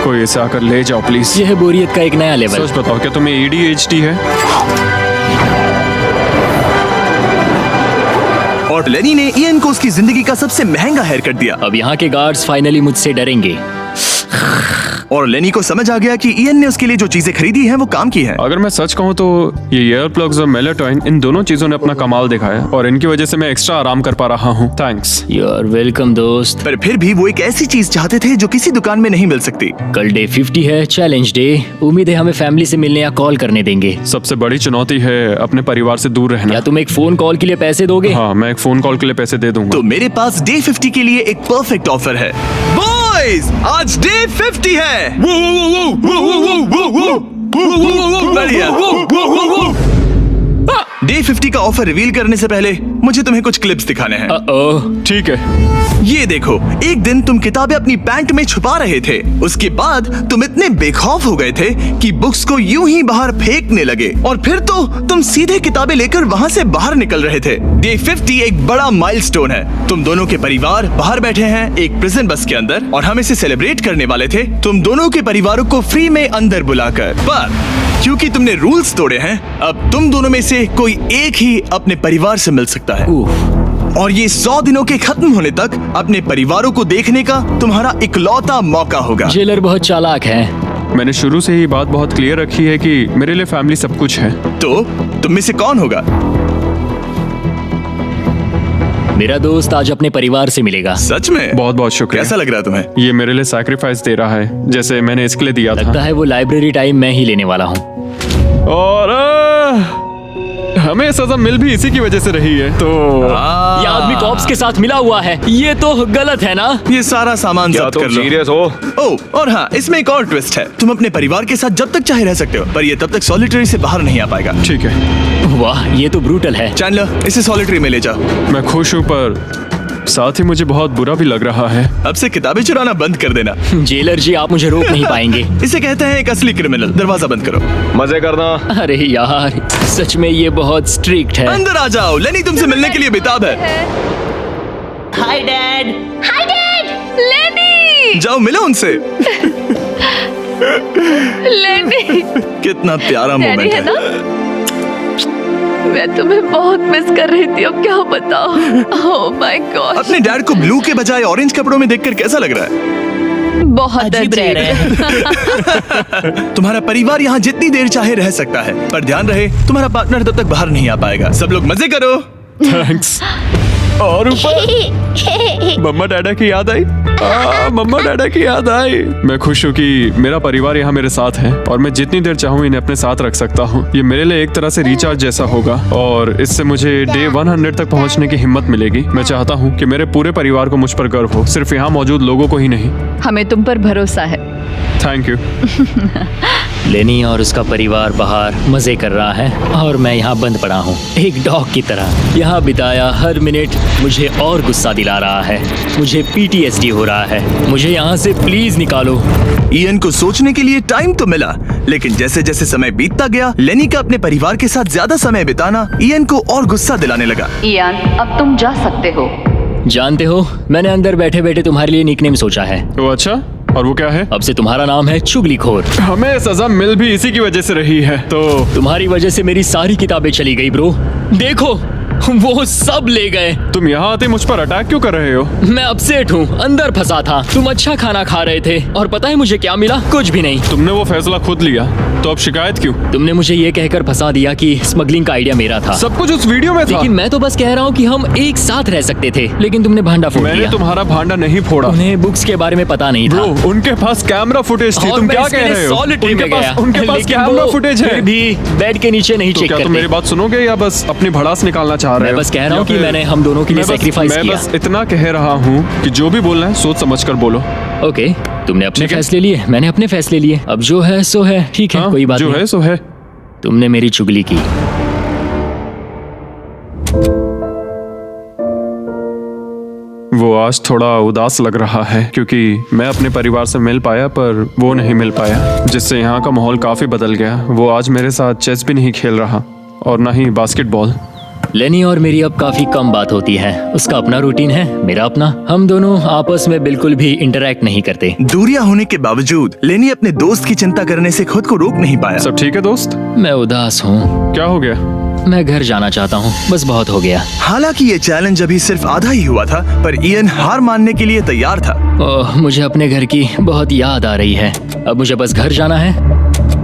Speaker 2: कोई इसे आकर ले जाओ प्लीज।
Speaker 3: यह है बोरियत का एक नया लेवल।
Speaker 2: सच बताओ, क्या तुम्हें ADHD है?
Speaker 1: और लेनी ने ईएन को उसकी जिंदगी का सबसे महंगा हेयर कट दिया।
Speaker 3: अब यहाँ के गार्ड्स फाइनली मुझसे डरेंगे।
Speaker 1: और लेनी को समझ आ गया कि ईएन ने उसके लिए जो चीजें खरीदी हैं वो काम की हैं।
Speaker 2: अगर मैं सच कहूँ तो ये ईयर प्लग्स और मेलाटोनिन, इन दोनों चीजों ने अपना कमाल दिखाया और इनकी वजह से मैं एक्स्ट्रा आराम कर पा रहा हूँ। थैंक्स।
Speaker 3: यू आर वेलकम दोस्त।
Speaker 1: पर फिर भी वो एक ऐसी चीज चाहते थे जो किसी दुकान में नहीं मिल सकती।
Speaker 3: कल डे 50 है, चैलेंज डे। उम्मीद है हमें फैमिली से मिलने या कॉल करने देंगे।
Speaker 2: सबसे बड़ी चुनौती है अपने परिवार से दूर रहना।
Speaker 3: क्या तुम एक फोन कॉल के लिए पैसे दोगे?
Speaker 2: हाँ, मैं एक फोन कॉल के लिए पैसे दे दूंगा।
Speaker 1: तो मेरे पास डे 50 के लिए एक परफेक्ट ऑफर है। बॉयज, आज डे 50 है। बढ़िया। डे 50 का ऑफर रिवील करने से पहले मुझे तुम्हें कुछ क्लिप्स दिखाने हैं।
Speaker 2: ठीक है।
Speaker 1: ये देखो, एक दिन तुम किताबें अपनी पैंट में छुपा रहे थे। उसके बाद तुम इतने बेखौफ हो गए थे कि बुक्स को यूं ही बाहर फेंकने लगे, और फिर तो तुम सीधे किताबें लेकर वहां से बाहर निकल रहे थे। डे 50 एक बड़ा माइलस्टोन है। तुम दोनों के परिवार बाहर बैठे हैं एक प्रिजन बस के अंदर, और हम इसे सेलिब्रेट करने वाले थे तुम दोनों के परिवारों को फ्री में अंदर बुलाकर। पर क्योंकि तुमने रूल्स तोड़े हैं, अब तुम दोनों में से कोई एक ही अपने परिवार से मिल सकता है। और ये 100 दिनों के खत्म होने तक अपने परिवारों को देखने का तुम्हारा इकलौता मौका होगा।
Speaker 3: जेलर बहुत चालाक है।
Speaker 2: मैंने शुरू से ही बात बहुत क्लियर रखी है कि मेरे लिए फैमिली सब कुछ है।
Speaker 1: तो तुम में से कौन होगा?
Speaker 3: मेरा दोस्त आज अपने परिवार से मिलेगा।
Speaker 1: सच में?
Speaker 2: बहुत बहुत शुक्रिया।
Speaker 1: कैसा लग रहा है तुम्हें?
Speaker 2: ये मेरे लिए सैक्रिफाइस दे रहा है, जैसे मैंने इसके लिए दिया
Speaker 3: लगता
Speaker 2: था।
Speaker 3: है वो लाइब्रेरी टाइम मैं ही लेने वाला हूँ।
Speaker 2: और हमें सजा मिल भी इसी की वजह से रही है। तो
Speaker 3: ये आदमी कॉप्स के साथ मिला हुआ है। ये तो गलत है ना?
Speaker 1: ये सारा सामान जब्त कर लो।
Speaker 5: सीरियस हो?
Speaker 1: ओह, और हाँ, इसमें एक और ट्विस्ट है। तुम अपने परिवार के साथ जब तक चाहे रह सकते हो, पर ये तब तक सॉलिटरी से बाहर नहीं आ पाएगा।
Speaker 2: ठीक है।
Speaker 3: वाह, ये तो ब्रूटल है।
Speaker 1: चैंडलर, इसे सॉलिटरी में ले जाओ।
Speaker 2: मैं खुश हूँ, पर साथ ही मुझे बहुत बुरा भी लग रहा है।
Speaker 1: अब से किताबें चुराना बंद कर देना।
Speaker 3: जेलर जी, आप मुझे रोक नहीं पाएंगे।
Speaker 1: इसे कहते हैं एक असली क्रिमिनल। दरवाजा बंद करो।
Speaker 5: मजे करना।
Speaker 3: अरे यार, सच में ये बहुत स्ट्रिक्ट है।
Speaker 1: अंदर आ जाओ, लेनी तुमसे मिलने के लिए बेताब है।
Speaker 8: Hi dad. Hi dad. लेनी।
Speaker 1: जाओ मिलो उनसे।
Speaker 8: लेनी।
Speaker 1: कितना प्यारा
Speaker 8: डैडी
Speaker 1: मोमेंट
Speaker 8: है
Speaker 1: है।
Speaker 8: ना? मैं तुम्हें बहुत मिस कर रही थी, अब क्या बताओ। Oh my God.
Speaker 1: अपने डैड को ब्लू के बजाय ऑरेंज कपड़ों में देखकर कैसा लग रहा है?
Speaker 8: बहुत अजीब रह रहे हैं।
Speaker 1: तुम्हारा परिवार यहाँ जितनी देर चाहे रह सकता है, पर ध्यान रहे तुम्हारा पार्टनर तब तक बाहर नहीं आ पाएगा। सब लोग मजे करो।
Speaker 2: थैंक्स। और ऊपर मम्मा डैडा की याद आई। मम्मा डैडा की याद आई। मैं खुश हूँ कि मेरा परिवार यहाँ मेरे साथ है और मैं जितनी देर चाहूँ इन्हें अपने साथ रख सकता हूँ। ये मेरे लिए एक तरह से रिचार्ज जैसा होगा और इससे मुझे डे 100 तक पहुँचने की हिम्मत मिलेगी। मैं चाहता हूँ कि मेरे पूरे परिवार को मुझ पर गर्व हो, सिर्फ यहाँ मौजूद लोगों को ही नहीं।
Speaker 4: हमें तुम पर भरोसा है।
Speaker 2: Thank you.
Speaker 3: लेनी और उसका परिवार बाहर मजे कर रहा है और मैं यहाँ बंद पड़ा हूँ एक डॉग की तरह। यहाँ बिताया हर मिनट मुझे और गुस्सा दिला रहा है। मुझे PTSD हो रहा है। मुझे यहाँ से प्लीज निकालो।
Speaker 1: इयन को सोचने के लिए टाइम तो मिला, लेकिन जैसे जैसे समय बीतता गया लेनी का अपने परिवार के साथ ज्यादा समय बिताना इयन को और गुस्सा दिलाने लगा।
Speaker 4: इयान, अब तुम जा सकते हो।
Speaker 3: जानते हो, मैंने अंदर बैठे बैठे तुम्हारे लिए निकनेम सोचा है।
Speaker 2: वो अच्छा, और वो क्या है?
Speaker 3: अब से तुम्हारा नाम है चुगलीखोर।
Speaker 2: हमें सजा मिल भी इसी की वजह से रही है। तो
Speaker 3: तुम्हारी वजह से मेरी सारी किताबें चली गई ब्रो। देखो वो सब ले गए।
Speaker 2: तुम यहाँ आते मुझ पर अटैक क्यों कर रहे हो?
Speaker 3: मैं अपसेट हूँ, अंदर फंसा था। तुम अच्छा खाना खा रहे थे और पता है मुझे क्या मिला? कुछ भी नहीं।
Speaker 2: तुमने वो फैसला खुद लिया, तो अब शिकायत क्यों?
Speaker 3: तुमने मुझे ये कहकर फंसा दिया कि स्मगलिंग का आइडिया मेरा था।
Speaker 2: सब कुछ उस वीडियो में था।
Speaker 3: लेकिन मैं तो बस कह रहा हूँ कि हम एक साथ रह सकते थे, लेकिन तुमने भांडा फोड़
Speaker 2: मैंने
Speaker 3: दिया।
Speaker 2: तुम्हारा भांडा नहीं फोड़ा।
Speaker 3: उन्हें बुक्स के बारे में पता नहीं था।
Speaker 2: ब्रो, उनके पास कैमरा फुटेज थी।
Speaker 3: और
Speaker 2: तुम
Speaker 3: मैं
Speaker 2: क्या
Speaker 3: इसके
Speaker 2: कह
Speaker 3: लिए
Speaker 2: रहे हो?
Speaker 3: solitary में गया।
Speaker 2: उनके पास
Speaker 3: लेकिन
Speaker 2: कैमरा
Speaker 3: वो
Speaker 2: फुटेज है।
Speaker 3: फिर भी बेड के नीचे नहीं
Speaker 2: तो
Speaker 3: चेक
Speaker 2: क्या तुम
Speaker 3: करते।
Speaker 2: मेरी बात सुनोगे या बस अपनी भड़ास निकालना चाह रहे हो?
Speaker 3: मैं बस कह रहा हूँ
Speaker 2: या
Speaker 3: कि
Speaker 2: फिर-
Speaker 3: मैंने हम दोनों के लिए
Speaker 2: मैं बस-
Speaker 3: sacrifice
Speaker 2: मैं
Speaker 3: किया।
Speaker 2: बस इतना कह रहा हूँ कि जो भी बोलना है सोच समझ कर बोलो।
Speaker 3: ओके, तुमने अपने
Speaker 2: ठीक है।
Speaker 3: फैसले लिए, मैंने अपने फैसले लिए। अब जो है सो है, ठीक है,
Speaker 2: हाँ,
Speaker 3: कोई बात
Speaker 2: जो
Speaker 3: नहीं।
Speaker 2: है सो है।
Speaker 3: तुमने मेरी चुगली की।
Speaker 2: वो आज थोड़ा उदास लग रहा है क्योंकि मैं अपने परिवार से मिल पाया पर वो नहीं मिल पाया, जिससे यहाँ का माहौल काफी बदल गया। वो आज मेरे साथ चेस भी नहीं खेल रहा और ना ही बास्केटबॉल।
Speaker 3: लेनी और मेरी अब काफी कम बात होती है। उसका अपना रूटीन है, मेरा अपना। हम दोनों आपस में बिल्कुल भी इंटरैक्ट नहीं करते।
Speaker 1: दूरियां होने के बावजूद लेनी अपने दोस्त की चिंता करने से खुद को रोक नहीं पाया।
Speaker 2: सब ठीक है दोस्त?
Speaker 3: मैं उदास हूँ।
Speaker 2: क्या हो गया?
Speaker 3: मैं घर जाना चाहता हूँ, बस बहुत हो गया।
Speaker 1: हालांकि ये चैलेंज अभी सिर्फ आधा ही हुआ था, पर इयन हार मानने के लिए तैयार था।
Speaker 3: ओह, मुझे अपने घर की बहुत याद आ रही है। अब मुझे बस घर जाना है।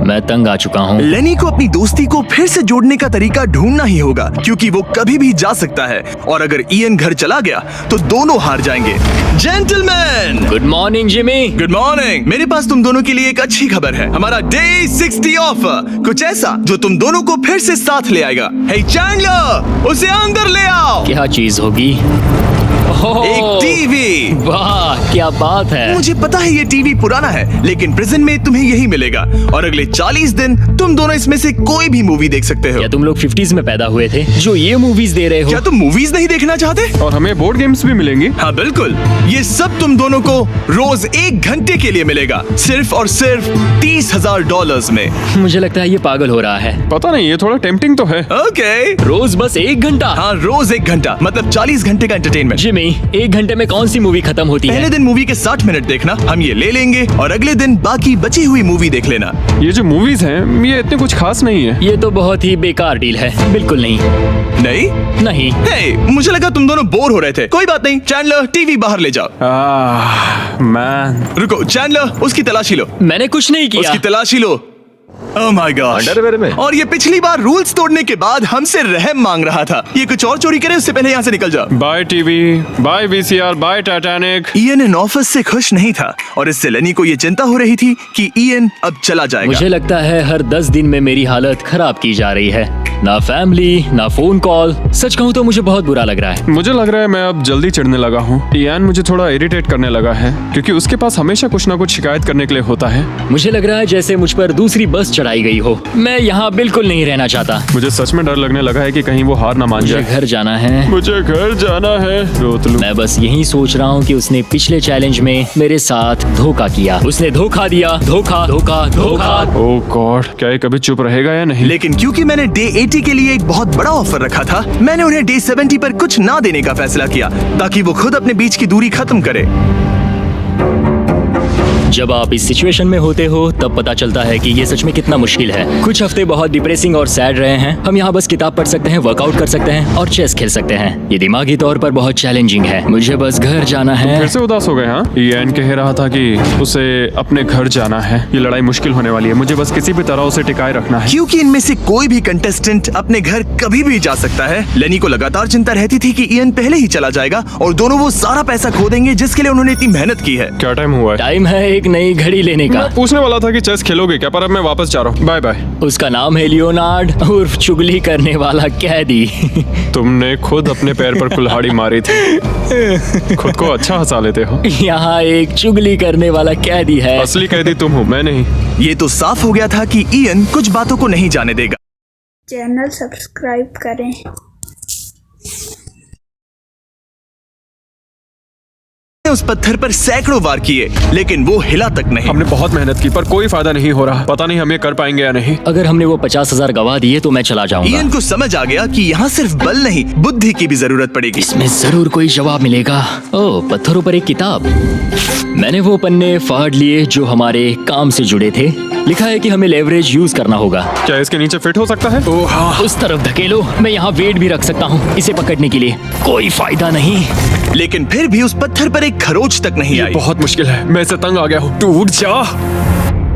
Speaker 3: मैं तंग आ चुका हूँ।
Speaker 1: लेनी को अपनी दोस्ती को फिर से जोड़ने का तरीका ढूंढना ही होगा, क्योंकि वो कभी भी जा सकता है और अगर इयन घर चला गया तो दोनों हार जाएंगे। Gentleman,
Speaker 3: good morning Jimmy.
Speaker 1: Good morning. मेरे पास तुम दोनों के लिए एक अच्छी खबर है। हमारा डे 60 ऑफर, कुछ ऐसा जो तुम दोनों को फिर से साथ ले आएगा। हे चैंडलर, उसे अंदर ले आओ।
Speaker 3: क्या चीज होगी? ओह,
Speaker 1: एक टीवी।
Speaker 3: वाह, क्या बात है।
Speaker 1: मुझे पता है ये टीवी पुराना है, लेकिन प्रिजन में तुम्हें यही मिलेगा और अगले 40 दिन तुम दोनों इसमें से कोई भी मूवी देख सकते हो।
Speaker 3: क्या तुम लोग 50s में पैदा हुए थे जो ये मूवीज दे रहे हो?
Speaker 1: क्या तुम मूवीज नहीं देखना चाहते?
Speaker 2: और हमें बोर्ड गेम्स भी मिलेंगी।
Speaker 1: हाँ बिल्कुल, ये सब तुम दोनों को रोज 1 घंटे के लिए मिलेगा, सिर्फ और सिर्फ $30,000 में।
Speaker 3: मुझे लगता है ये पागल हो रहा है।
Speaker 2: पता नहीं, ये थोड़ा टेम्पटिंग तो है।
Speaker 1: ओके,
Speaker 3: रोज बस 1 घंटा?
Speaker 1: हाँ रोज 1 घंटा, मतलब 40 घंटे का एंटरटेनमेंट।
Speaker 3: जिमी, 1 घंटे में कौन सी मूवी खत्म होती
Speaker 1: पहले
Speaker 3: है?
Speaker 1: दिन मूवी के 60 मिनट देखना, हम ये ले लेंगे और अगले दिन बाकी बची हुई मूवी देख लेना।
Speaker 2: ये जो मूवीज हैं ये इतने कुछ खास नहीं है।
Speaker 3: ये तो बहुत ही बेकार डील है। बिल्कुल नहीं।
Speaker 1: नहीं?
Speaker 3: नहीं।
Speaker 1: हे, मुझे लगा तुम दोनों बोर हो रहे थे। कोई बात नहीं, चैंडलर टीवी बाहर ले जाओ।
Speaker 2: मैन,
Speaker 1: रुको चैंडलर, उसकी तलाशी लो।
Speaker 3: मैंने कुछ नहीं किया।
Speaker 1: उसकी तलाशी लो। Oh my gosh.
Speaker 5: अंडरवेयर में?
Speaker 1: और ये पिछली बार रूल्स तोड़ने के बाद हमसे रहम मांग रहा था। ये कुछ और चोरी करे उससे पहले यहाँ से निकल जाओ।
Speaker 2: Bye TV, bye VCR, bye Titanic.
Speaker 1: Ian इन ऑफिस से खुश नहीं था और इससे लेनी को ये चिंता हो रही थी कि इयन अब चला जाएगा।
Speaker 3: मुझे लगता है हर 10 दिन में मेरी हालत खराब की जा रही है। ना फैमिली, ना फोन कॉल। सच कहूँ तो मुझे बहुत बुरा लग रहा है।
Speaker 2: मुझे लग रहा है मैं अब जल्दी चिढ़ने लगा हूँ। इयान मुझे थोड़ा इरिटेट करने लगा है क्योंकि उसके पास हमेशा कुछ ना कुछ शिकायत करने के लिए होता है।
Speaker 3: मुझे लग रहा है जैसे मुझ पर दूसरी बस चढ़ाई गई हो। मैं यहाँ बिल्कुल नहीं रहना चाहता।
Speaker 2: मुझे सच में डर लगने लगा है कि कहीं वो हार ना मान
Speaker 3: मुझे
Speaker 2: जाए।
Speaker 3: घर जाना है।
Speaker 2: मुझे घर जाना है। रोतलू।
Speaker 3: मैं बस यही सोच रहा हूँ कि उसने पिछले चैलेंज में मेरे साथ धोखा किया। उसने धोखा दिया। धोखा, धोखा, धोखा।
Speaker 2: ओह गॉड, क्या ये कभी चुप रहेगा या नहीं?
Speaker 1: लेकिन क्योंकि मैंने डे 80 के लिए एक बहुत बड़ा ऑफर रखा था, मैंने उन्हें डे 70 पर कुछ ना देने का फैसला किया ताकि वो खुद अपने बीच की दूरी खत्म करे।
Speaker 3: जब आप इस सिचुएशन में होते हो तब पता चलता है कि ये सच में कितना मुश्किल है। कुछ हफ्ते बहुत डिप्रेसिंग और सैड रहे हैं। हम यहाँ बस किताब पढ़ सकते हैं, वर्कआउट कर सकते हैं और चेस खेल सकते हैं। ये दिमागी तौर पर बहुत चैलेंजिंग है। मुझे बस घर जाना है।
Speaker 2: फिर से उदास हो गए? हाँ, ईएन कह रहा था कि उसे अपने घर जाना है। ये लड़ाई मुश्किल होने वाली है। मुझे बस किसी भी तरह उसे टिकाए रखना है।
Speaker 1: क्योंकि इनमें से कोई भी कंटेस्टेंट अपने घर कभी भी जा सकता है। लेनी को लगातार चिंता रहती थी कि ईएन पहले ही चला जाएगा और दोनों वो सारा पैसा खो देंगे जिसके लिए उन्होंने इतनी मेहनत की है।
Speaker 2: क्या टाइम हुआ है?
Speaker 3: टाइम है एक नई घड़ी लेने का।
Speaker 2: मैं पूछने वाला था कि चेस खेलोगे क्या, पर अब मैं वापस जा रहा हूँ। Bye bye.
Speaker 3: उसका नाम है लियोनार्ड उर्फ चुगली करने वाला कैदी।
Speaker 2: तुमने खुद अपने पैर पर कुल्हाड़ी मारी थी। खुद को अच्छा हंसा लेते हो।
Speaker 3: यहाँ एक चुगली करने वाला कैदी है।
Speaker 2: असली कैदी तुम हो, मैं नहीं।
Speaker 1: ये तो साफ हो गया था कि ईएन कुछ बातों को नहीं जाने देगा।
Speaker 9: चैनल सब्सक्राइब करें।
Speaker 1: उस पत्थर पर सैकड़ों वार किए लेकिन वो हिला तक नहीं।
Speaker 2: हमने बहुत मेहनत की पर कोई फायदा नहीं हो रहा। पता नहीं हम ये कर पाएंगे या नहीं।
Speaker 3: अगर हमने वो 50,000 गवा दिए तो मैं चला जाऊंगा।
Speaker 1: ईएन को समझ आ गया कि यहाँ सिर्फ बल नहीं बुद्धि की भी जरूरत पड़ेगी।
Speaker 3: इसमें जरूर कोई जवाब मिलेगा। ओह, पत्थरों पर एक किताब। मैंने वो पन्ने फाड़ लिए जो हमारे काम से जुड़े थे। लिखा है कि हमें लेवरेज यूज करना होगा।
Speaker 2: क्या इसके नीचे फिट हो सकता है?
Speaker 3: ओह हाँ। उस तरफ धकेलो। मैं यहाँ वेट भी रख सकता हूँ इसे पकड़ने के लिए। कोई फायदा नहीं।
Speaker 1: लेकिन फिर भी उस पत्थर पर एक खरोच तक नहीं आई।
Speaker 2: बहुत मुश्किल है। मैं इससे तंग आ गया हूँ। टूट जा।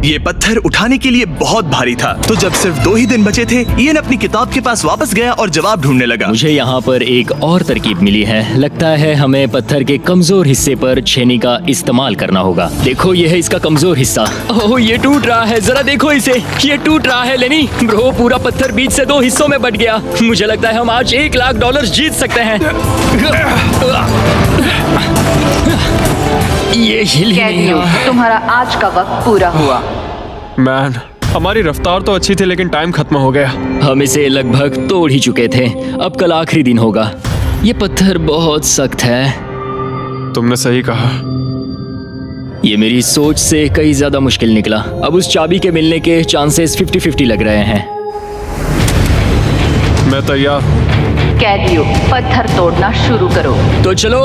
Speaker 1: ये पत्थर उठाने के लिए बहुत भारी था। तो जब सिर्फ 2 ही दिन बचे थे, ईएन अपनी किताब के पास वापस गया और जवाब ढूंढने लगा।
Speaker 3: मुझे यहाँ पर एक और तरकीब मिली है। लगता है हमें पत्थर के कमजोर हिस्से पर छेनी का इस्तेमाल करना होगा। देखो ये है इसका कमजोर हिस्सा। ओह ये टूट रहा है, जरा देखो इसे। ये टूट रहा है लेनी। ब्रो पूरा पत्थर बीच से 2 हिस्सों में बट गया। मुझे लगता है हम आज $1,00,000 जीत सकते हैं। ये हिल ही नहीं
Speaker 4: कैदियों,
Speaker 3: रहा।
Speaker 4: तुम्हारा आज का वक्त पूरा हुआ।
Speaker 2: मैन, हमारी रफ्तार तो अच्छी थी लेकिन टाइम खत्म हो गया।
Speaker 3: हम इसे लगभग तोड़ ही चुके थे। अब कल आखिरी दिन होगा। ये पत्थर बहुत सख्त है।
Speaker 2: तुमने सही कहा।
Speaker 3: ये मेरी सोच से कहीं ज्यादा मुश्किल निकला। अब उस चाबी के मिलने के चांसेस 50-50 लग रहे हैं।
Speaker 2: मैं तैयार हूँ।
Speaker 4: कैदियों, पत्थर तोड़ना शुरू करो।
Speaker 3: तो चलो।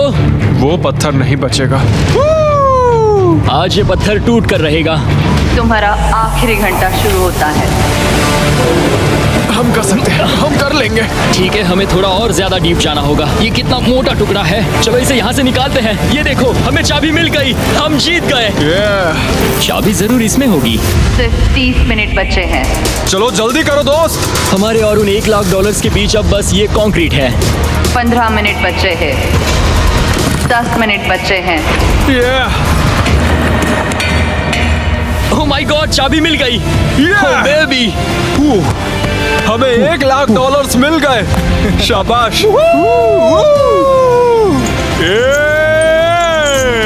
Speaker 2: वो पत्थर नहीं बचेगा।
Speaker 3: आज ये पत्थर टूट कर रहेगा।
Speaker 4: तुम्हारा आखिरी घंटा शुरू होता है।
Speaker 2: हम कर सकते हैं। हम कर लेंगे।
Speaker 3: ठीक है, हमें थोड़ा और ज्यादा डीप जाना होगा। ये कितना मोटा टुकड़ा है। चलो इसे यहाँ से निकालते हैं। ये देखो हमें चाबी मिल गई। हम जीत गए। चाबी जरूर इसमें होगी।
Speaker 4: सिर्फ 30 मिनट बचे हैं।
Speaker 2: चलो जल्दी करो दोस्त।
Speaker 3: हमारे और उन $1,00,000 के बीच अब बस ये कंक्रीट है।
Speaker 4: 15 मिनट बचे हैं। 10 मिनट बचे हैं।
Speaker 3: ओह माय गॉड, चाबी मिल गई। ओह बेबी।
Speaker 2: हमें $1,00,000 मिल गए। शाबाश।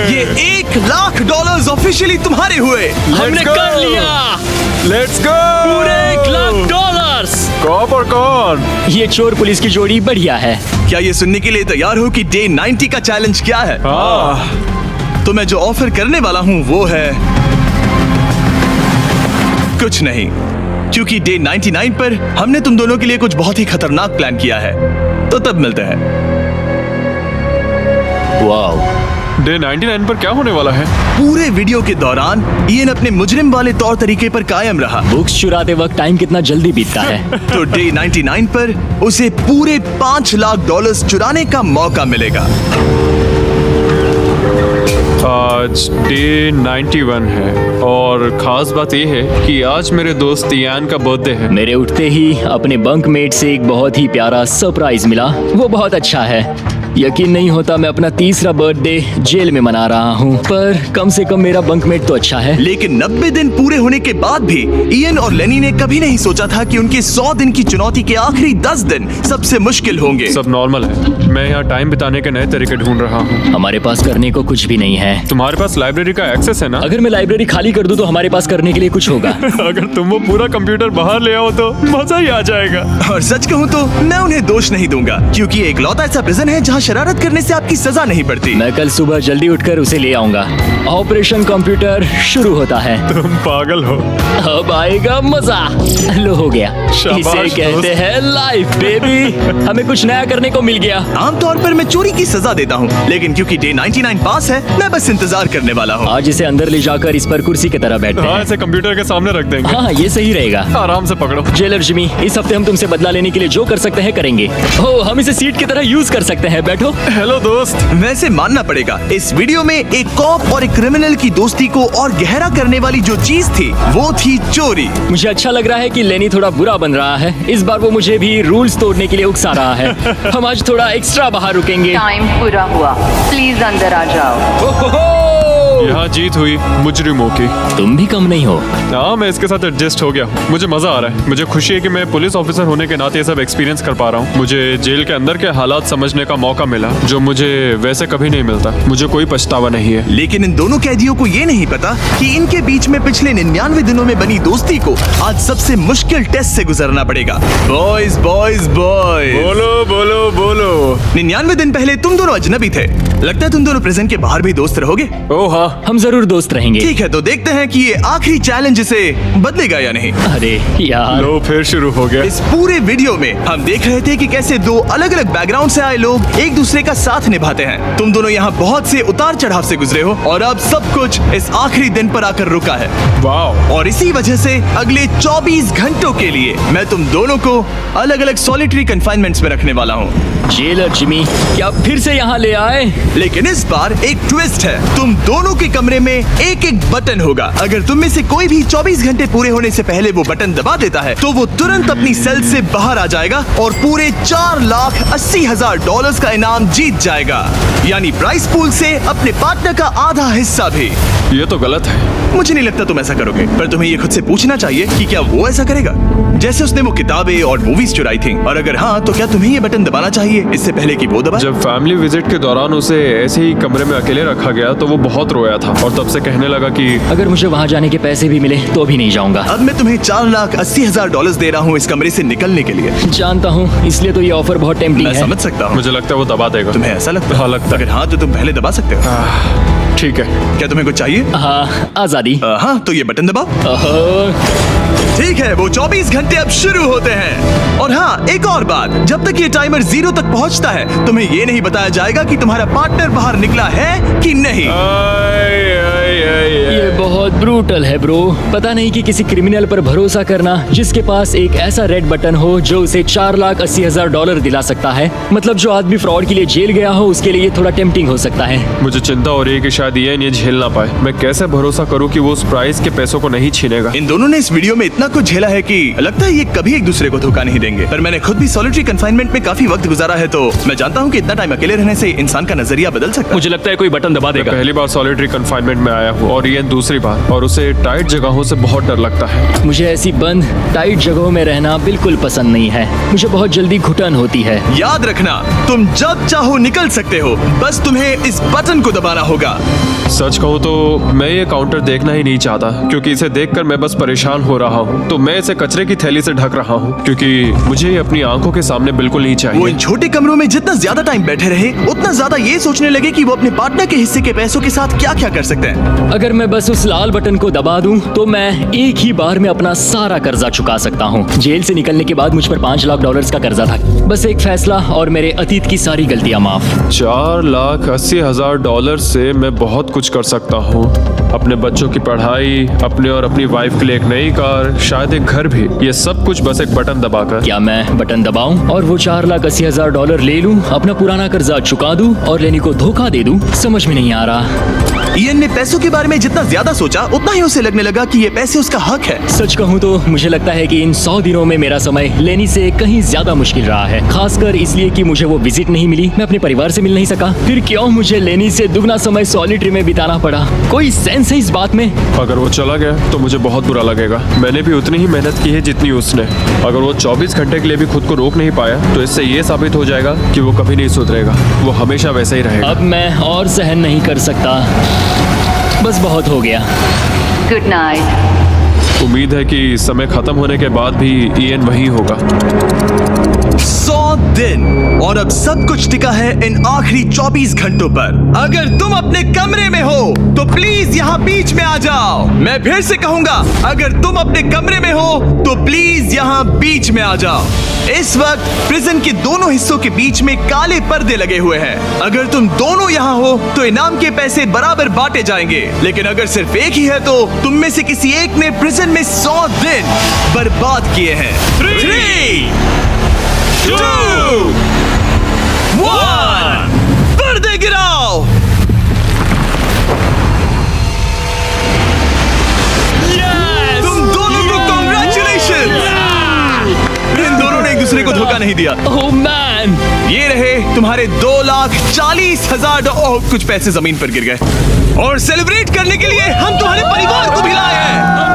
Speaker 1: ये $1,00,000 ऑफिशियली तुम्हारे हुए।
Speaker 3: हमने कर लिया।
Speaker 2: Let's go.
Speaker 3: पूरे $1,00,000।
Speaker 2: कौन कौन?
Speaker 3: ये चोर पुलिस की जोड़ी बढ़िया है।
Speaker 1: क्या ये सुनने के लिए तैयार हो कि डे 90 का चैलेंज क्या है? तो मैं जो ऑफर करने वाला हूँ वो है कुछ नहीं, क्योंकि डे 99 पर हमने तुम दोनों के लिए कुछ बहुत ही खतरनाक प्लान किया है। तो तब मिलते हैं।
Speaker 3: वाओ।
Speaker 2: डे 99 पर क्या होने वाला है?
Speaker 1: पूरे वीडियो के दौरान ईएन अपने मुजरिम वाले तौर तरीके पर कायम रहा।
Speaker 3: बुक्स चुराते वक्त टाइम कितना जल्दी बीतता है।
Speaker 1: तो डे 99 पर उसे पूरे $5,00,000 चुराने का मौका मिलेगा।
Speaker 2: आज डे 91 है और खास बात यह है कि आज मेरे दोस्त ईयान का बर्थडे है।
Speaker 3: मेरे उठते ही अपने बंकमेट से एक बहुत ही प्यारा सरप्राइज मिला। वो बहुत अच्छा है। यकीन नहीं होता मैं अपना 3रा बर्थडे जेल में मना रहा हूँ, पर कम से कम मेरा बंकमेट तो अच्छा है।
Speaker 1: लेकिन 90 दिन पूरे होने के बाद भी ईएन और लेनी ने कभी नहीं सोचा था कि उनके 100 दिन की चुनौती के आखिरी 10 दिन सबसे मुश्किल होंगे।
Speaker 2: सब नॉर्मल है। मैं यहाँ टाइम बिताने के नए तरीके ढूंढ रहा हूँ।
Speaker 3: हमारे पास करने को कुछ भी नहीं है।
Speaker 2: तुम्हारे पास लाइब्रेरी का एक्सेस है ना?
Speaker 3: अगर मैं लाइब्रेरी खाली कर दूं तो हमारे पास करने के लिए कुछ होगा।
Speaker 2: अगर तुम वो पूरा कंप्यूटर बाहर ले आओ तो मजा ही आ जाएगा।
Speaker 1: और सच कहूँ तो मैं उन्हें दोष नहीं दूंगा, क्योंकि ये इकलौता ऐसा प्रिजन है जहाँ शरारत करने से आपकी सजा नहीं पड़ती।
Speaker 3: मैं कल सुबह जल्दी उठकर उसे ले आऊंगा। ऑपरेशन कंप्यूटर शुरू होता है।
Speaker 2: तुम पागल हो।
Speaker 3: अब आएगा मजा। लो हो गया।
Speaker 2: शाबाश
Speaker 3: इसे कहते हैं लाइफ बेबी। हमें कुछ नया करने को मिल गया।
Speaker 1: आमतौर पर मैं चोरी की सजा देता हूँ, लेकिन क्योंकि डे 99 पास है, मैं बस इंतजार करने वाला हूँ।
Speaker 3: आज इसे अंदर ले जाकर इस पर कुर्सी की तरह बैठते
Speaker 2: हाँ,
Speaker 3: हैं।
Speaker 2: इसे कंप्यूटर के सामने रख देंगे।
Speaker 3: हाँ, ये सही रहेगा।
Speaker 2: आराम से पकड़ो।
Speaker 3: जेलर जिमी, इस हफ्ते हम तुमसे बदला लेने के लिए जो कर सकते हैं करेंगे। ओ, हम इसे सीट की तरह यूज कर सकते हैं। बैठो।
Speaker 2: हेलो दोस्त।
Speaker 1: वैसे मानना पड़ेगा, इस वीडियो में एक कॉप और एक क्रिमिनल की दोस्ती को और गहरा करने वाली जो चीज थी वो थी चोरी।
Speaker 3: मुझे अच्छा लग रहा है कि लेनी थोड़ा बुरा बन रहा है। इस बार वो मुझे भी रूल्स तोड़ने के लिए उकसा रहा है। हम आज थोड़ा एक्स्ट्रा बाहर रुकेंगे।
Speaker 4: टाइम पूरा हुआ, प्लीज अंदर आ जाओ।
Speaker 2: यहाँ जीत हुई मुजरिमों की।
Speaker 3: तुम भी कम नहीं हो।
Speaker 2: हाँ, मैं इसके साथ एडजस्ट हो गया हूँ। मुझे मजा आ रहा है। मुझे खुशी है कि मैं पुलिस ऑफिसर होने के नाते ये सब एक्सपीरियंस कर पा रहा हूँ। मुझे जेल के अंदर के हालात समझने का मौका मिला, जो मुझे वैसे कभी नहीं मिलता। मुझे कोई पछतावा नहीं है।
Speaker 1: लेकिन इन दोनों कैदियों को ये नहीं पता कि इनके बीच में पिछले 99 दिनों में बनी दोस्ती को आज सबसे मुश्किल टेस्ट से गुजरना पड़ेगा। बॉयज बॉयज बॉयज,
Speaker 2: बोलो बोलो बोलो।
Speaker 1: 99 दिन पहले तुम दोनों अजनबी थे। लगता है तुम दोनों प्रिजन के बाहर भी दोस्त रहोगे।
Speaker 2: ओ हाँ,
Speaker 3: हम जरूर दोस्त रहेंगे।
Speaker 1: ठीक है, तो देखते हैं कि ये आखिरी चैलेंज इसे बदलेगा या नहीं।
Speaker 3: अरे यार,
Speaker 2: लो फिर शुरू हो गया।
Speaker 1: इस पूरे वीडियो में हम देख रहे थे कि कैसे दो अलग अलग बैकग्राउंड से आए लोग एक दूसरे का साथ निभाते हैं। तुम दोनों यहाँ बहुत से उतार चढ़ाव से गुजरे हो और अब सब कुछ इस आखिरी दिन पर आकर रुका है।
Speaker 2: वाह।
Speaker 1: और इसी वजह से अगले 24 घंटों के लिए मैं तुम दोनों को अलग अलग सॉलिटरी कन्फाइनमेंट्स में रखने वाला हूँ।
Speaker 3: जेलर जिमी, क्या फिर से यहाँ ले आए?
Speaker 1: लेकिन इस बार एक ट्विस्ट है। तुम दोनों के कमरे में एक एक बटन होगा। अगर तुम में से कोई भी 24 घंटे पूरे होने से पहले वो बटन दबा देता है तो वो तुरंत अपनी सेल से बाहर आ जाएगा और पूरे $4,80,000 का इनाम जीत जाएगा, यानी प्राइस पूल से अपने पार्टनर का आधा हिस्सा भी।
Speaker 2: ये तो गलत है।
Speaker 1: मुझे नहीं लगता तुम ऐसा करोगे, पर तुम्हें ये खुद से पूछना चाहिए कि क्या वो ऐसा करेगा, जैसे उसने वो किताबें और मूवीज चुराई थी। और अगर हाँ, तो क्या तुम्हें ये बटन दबाना चाहिए इससे पहले कि वो दबाए?
Speaker 2: जब फैमिली विजिट के दौरान उसे ऐसे ही कमरे में अकेले रखा गया तो वो बहुत रोया था और तब से कहने लगा कि
Speaker 3: अगर मुझे वहाँ जाने के पैसे भी मिले तो भी नहीं जाऊंगा।
Speaker 1: अब मैं तुम्हें $4,80,000 दे रहा हूँ इस कमरे से निकलने के लिए।
Speaker 3: जानता हूँ, इसलिए तो ये ऑफर बहुत टेम्पटिंग
Speaker 1: मैं
Speaker 3: है।
Speaker 1: समझ सकता हूँ।
Speaker 2: मुझे लगता है वो दबा देगा।
Speaker 1: तुम्हें ऐसा लगता है?
Speaker 2: हाँ, लगता है।
Speaker 1: अगर हाँ, तो तुम पहले दबा सकते हो।
Speaker 2: ठीक है।
Speaker 1: क्या तुम्हें कुछ चाहिए?
Speaker 3: हाँ, आजादी।
Speaker 1: हाँ, तो ये बटन दबाओ।
Speaker 3: ओहो,
Speaker 1: ठीक है, वो 24 घंटे अब शुरू होते हैं। और हाँ, एक और बात, जब तक ये टाइमर 0 तक पहुंचता है तुम्हें ये नहीं बताया जाएगा कि तुम्हारा पार्टनर बाहर निकला है कि नहीं।
Speaker 3: ये बहुत ब्रूटल है ब्रो। पता नहीं कि किसी क्रिमिनल पर भरोसा करना जिसके पास एक ऐसा रेड बटन हो जो उसे $4,80,000 दिला सकता है। मतलब जो आदमी फ्रॉड के लिए जेल गया हो उसके लिए ये थोड़ा टेम्पटिंग हो सकता है।
Speaker 2: मुझे चिंता हो रही है कि शायद ये झेल ना पाए। मैं कैसे भरोसा करूं कि वो उस प्राइस के पैसों को नहीं छीनेगा।
Speaker 1: इन दोनों ने इस वीडियो में इतना कुछ झेला है कि लगता है ये कभी एक दूसरे को धोखा नहीं देंगे। पर मैंने खुद भी सॉलिटरी कन्फाइनमेंट में काफी वक्त गुजारा है, तो मैं जानता हूँ कि इतना टाइम अकेले रहने से इंसान का नजरिया बदल सकता है।
Speaker 7: मुझे लगता है कोई बटन दबा देगा।
Speaker 2: पहली बार सॉलिटरी कन्फाइनमेंट में आया हूँ और ये दूसरी बार, और उसे टाइट जगहों से बहुत डर लगता है।
Speaker 3: मुझे ऐसी बंद टाइट जगहों में रहना बिल्कुल पसंद नहीं है। मुझे बहुत जल्दी घुटन होती है।
Speaker 1: याद रखना, तुम जब चाहो निकल सकते हो, बस तुम्हें इस बटन को दबाना होगा।
Speaker 2: सच कहूँ तो मैं ये काउंटर देखना ही नहीं चाहता, क्योंकि इसे देखकर मैं बस परेशान हो रहा हूँ। तो मैं इसे कचरे की थैली से ढक रहा हूँ, क्योंकि मुझे ये अपनी आंखों के सामने बिल्कुल नहीं
Speaker 1: वो
Speaker 2: चाहिए।
Speaker 1: इन छोटे कमरों में जितना ज्यादा टाइम बैठे रहे उतना ज्यादा ये सोचने लगे कि वो अपने पार्टनर के हिस्से के पैसों के साथ क्या क्या कर सकते हैं।
Speaker 3: अगर मैं बस उस लाल बटन को दबा दूं तो मैं एक ही बार में अपना सारा कर्जा चुका सकता हूं। जेल से निकलने के बाद मुझ पर $5,00,000 का कर्जा था। बस एक फैसला और मेरे अतीत की सारी गलतियां माफ।
Speaker 2: $4,80,000 से मैं बहुत कुछ कर सकता हूँ। अपने बच्चों की पढ़ाई, अपने और अपनी वाइफ के लिए एक नई कार, शायद एक घर भी। ये सब कुछ बस एक बटन दबाकर।
Speaker 3: क्या मैं बटन दबाऊं और वो $4,80,000 ले लूं, अपना पुराना कर्जा चुका दूं और लेनी को धोखा दे दूं? समझ में नहीं आ रहा।
Speaker 1: इयन ने पैसों के बारे में जितना ज्यादा सोचा उतना ही उसे लगने लगा कि ये पैसे उसका हक है।
Speaker 3: सच कहूं तो मुझे लगता है कि इन 100 दिनों में मेरा समय लेनी से कहीं ज्यादा मुश्किल रहा है, खासकर इसलिए कि मुझे वो विजिट नहीं मिली, मैं अपने परिवार से मिल नहीं सका। फिर क्यों मुझे लेनी से दुगना समय सॉलिटरी में बिताना पड़ा? कोई सेंस है इस बात में?
Speaker 2: अगर वो चला गया तो मुझे बहुत बुरा लगेगा। मैंने भी उतनी ही मेहनत की है जितनी उसने। अगर वो 24 घंटे के लिए भी खुद को रोक नहीं पाया तो इससे ये साबित हो जाएगा कि वो कभी नहीं सुधरेगा। वो हमेशा वैसा ही रहेगा।
Speaker 3: अब मैं और सहन नहीं कर सकता, बस बहुत हो गया।
Speaker 4: Good night.
Speaker 2: उम्मीद है कि समय खत्म होने के बाद भी इयन वही होगा।
Speaker 1: 100 दिन और अब अब सब कुछ टिका है इन आखिरी 24 घंटों पर। अगर तुम अपने कमरे में हो तो प्लीज यहाँ बीच में आ जाओ। मैं फिर से कहूंगा, अगर तुम अपने कमरे में हो तो प्लीज यहाँ बीच में आ जाओ। इस वक्त प्रिजन के दोनों हिस्सों के बीच में काले पर्दे लगे हुए हैं। अगर तुम दोनों यहाँ हो तो इनाम के पैसे बराबर बांटे जाएंगे, लेकिन अगर सिर्फ एक ही है तो तुम में से किसी एक ने प्रिजन में 100 दिन बर्बाद किए हैं। 3, 2, 1, पर्दे गिराओ। तुम दोनों को कॉन्ग्रेचुलेशन। इन दोनों ने एक दूसरे को धोखा नहीं दिया।
Speaker 3: ओह मैन,
Speaker 1: ये रहे तुम्हारे 2,40,000 कुछ पैसे जमीन पर गिर गए। और सेलिब्रेट करने के लिए हम तुम्हारे परिवार को भी लाए हैं।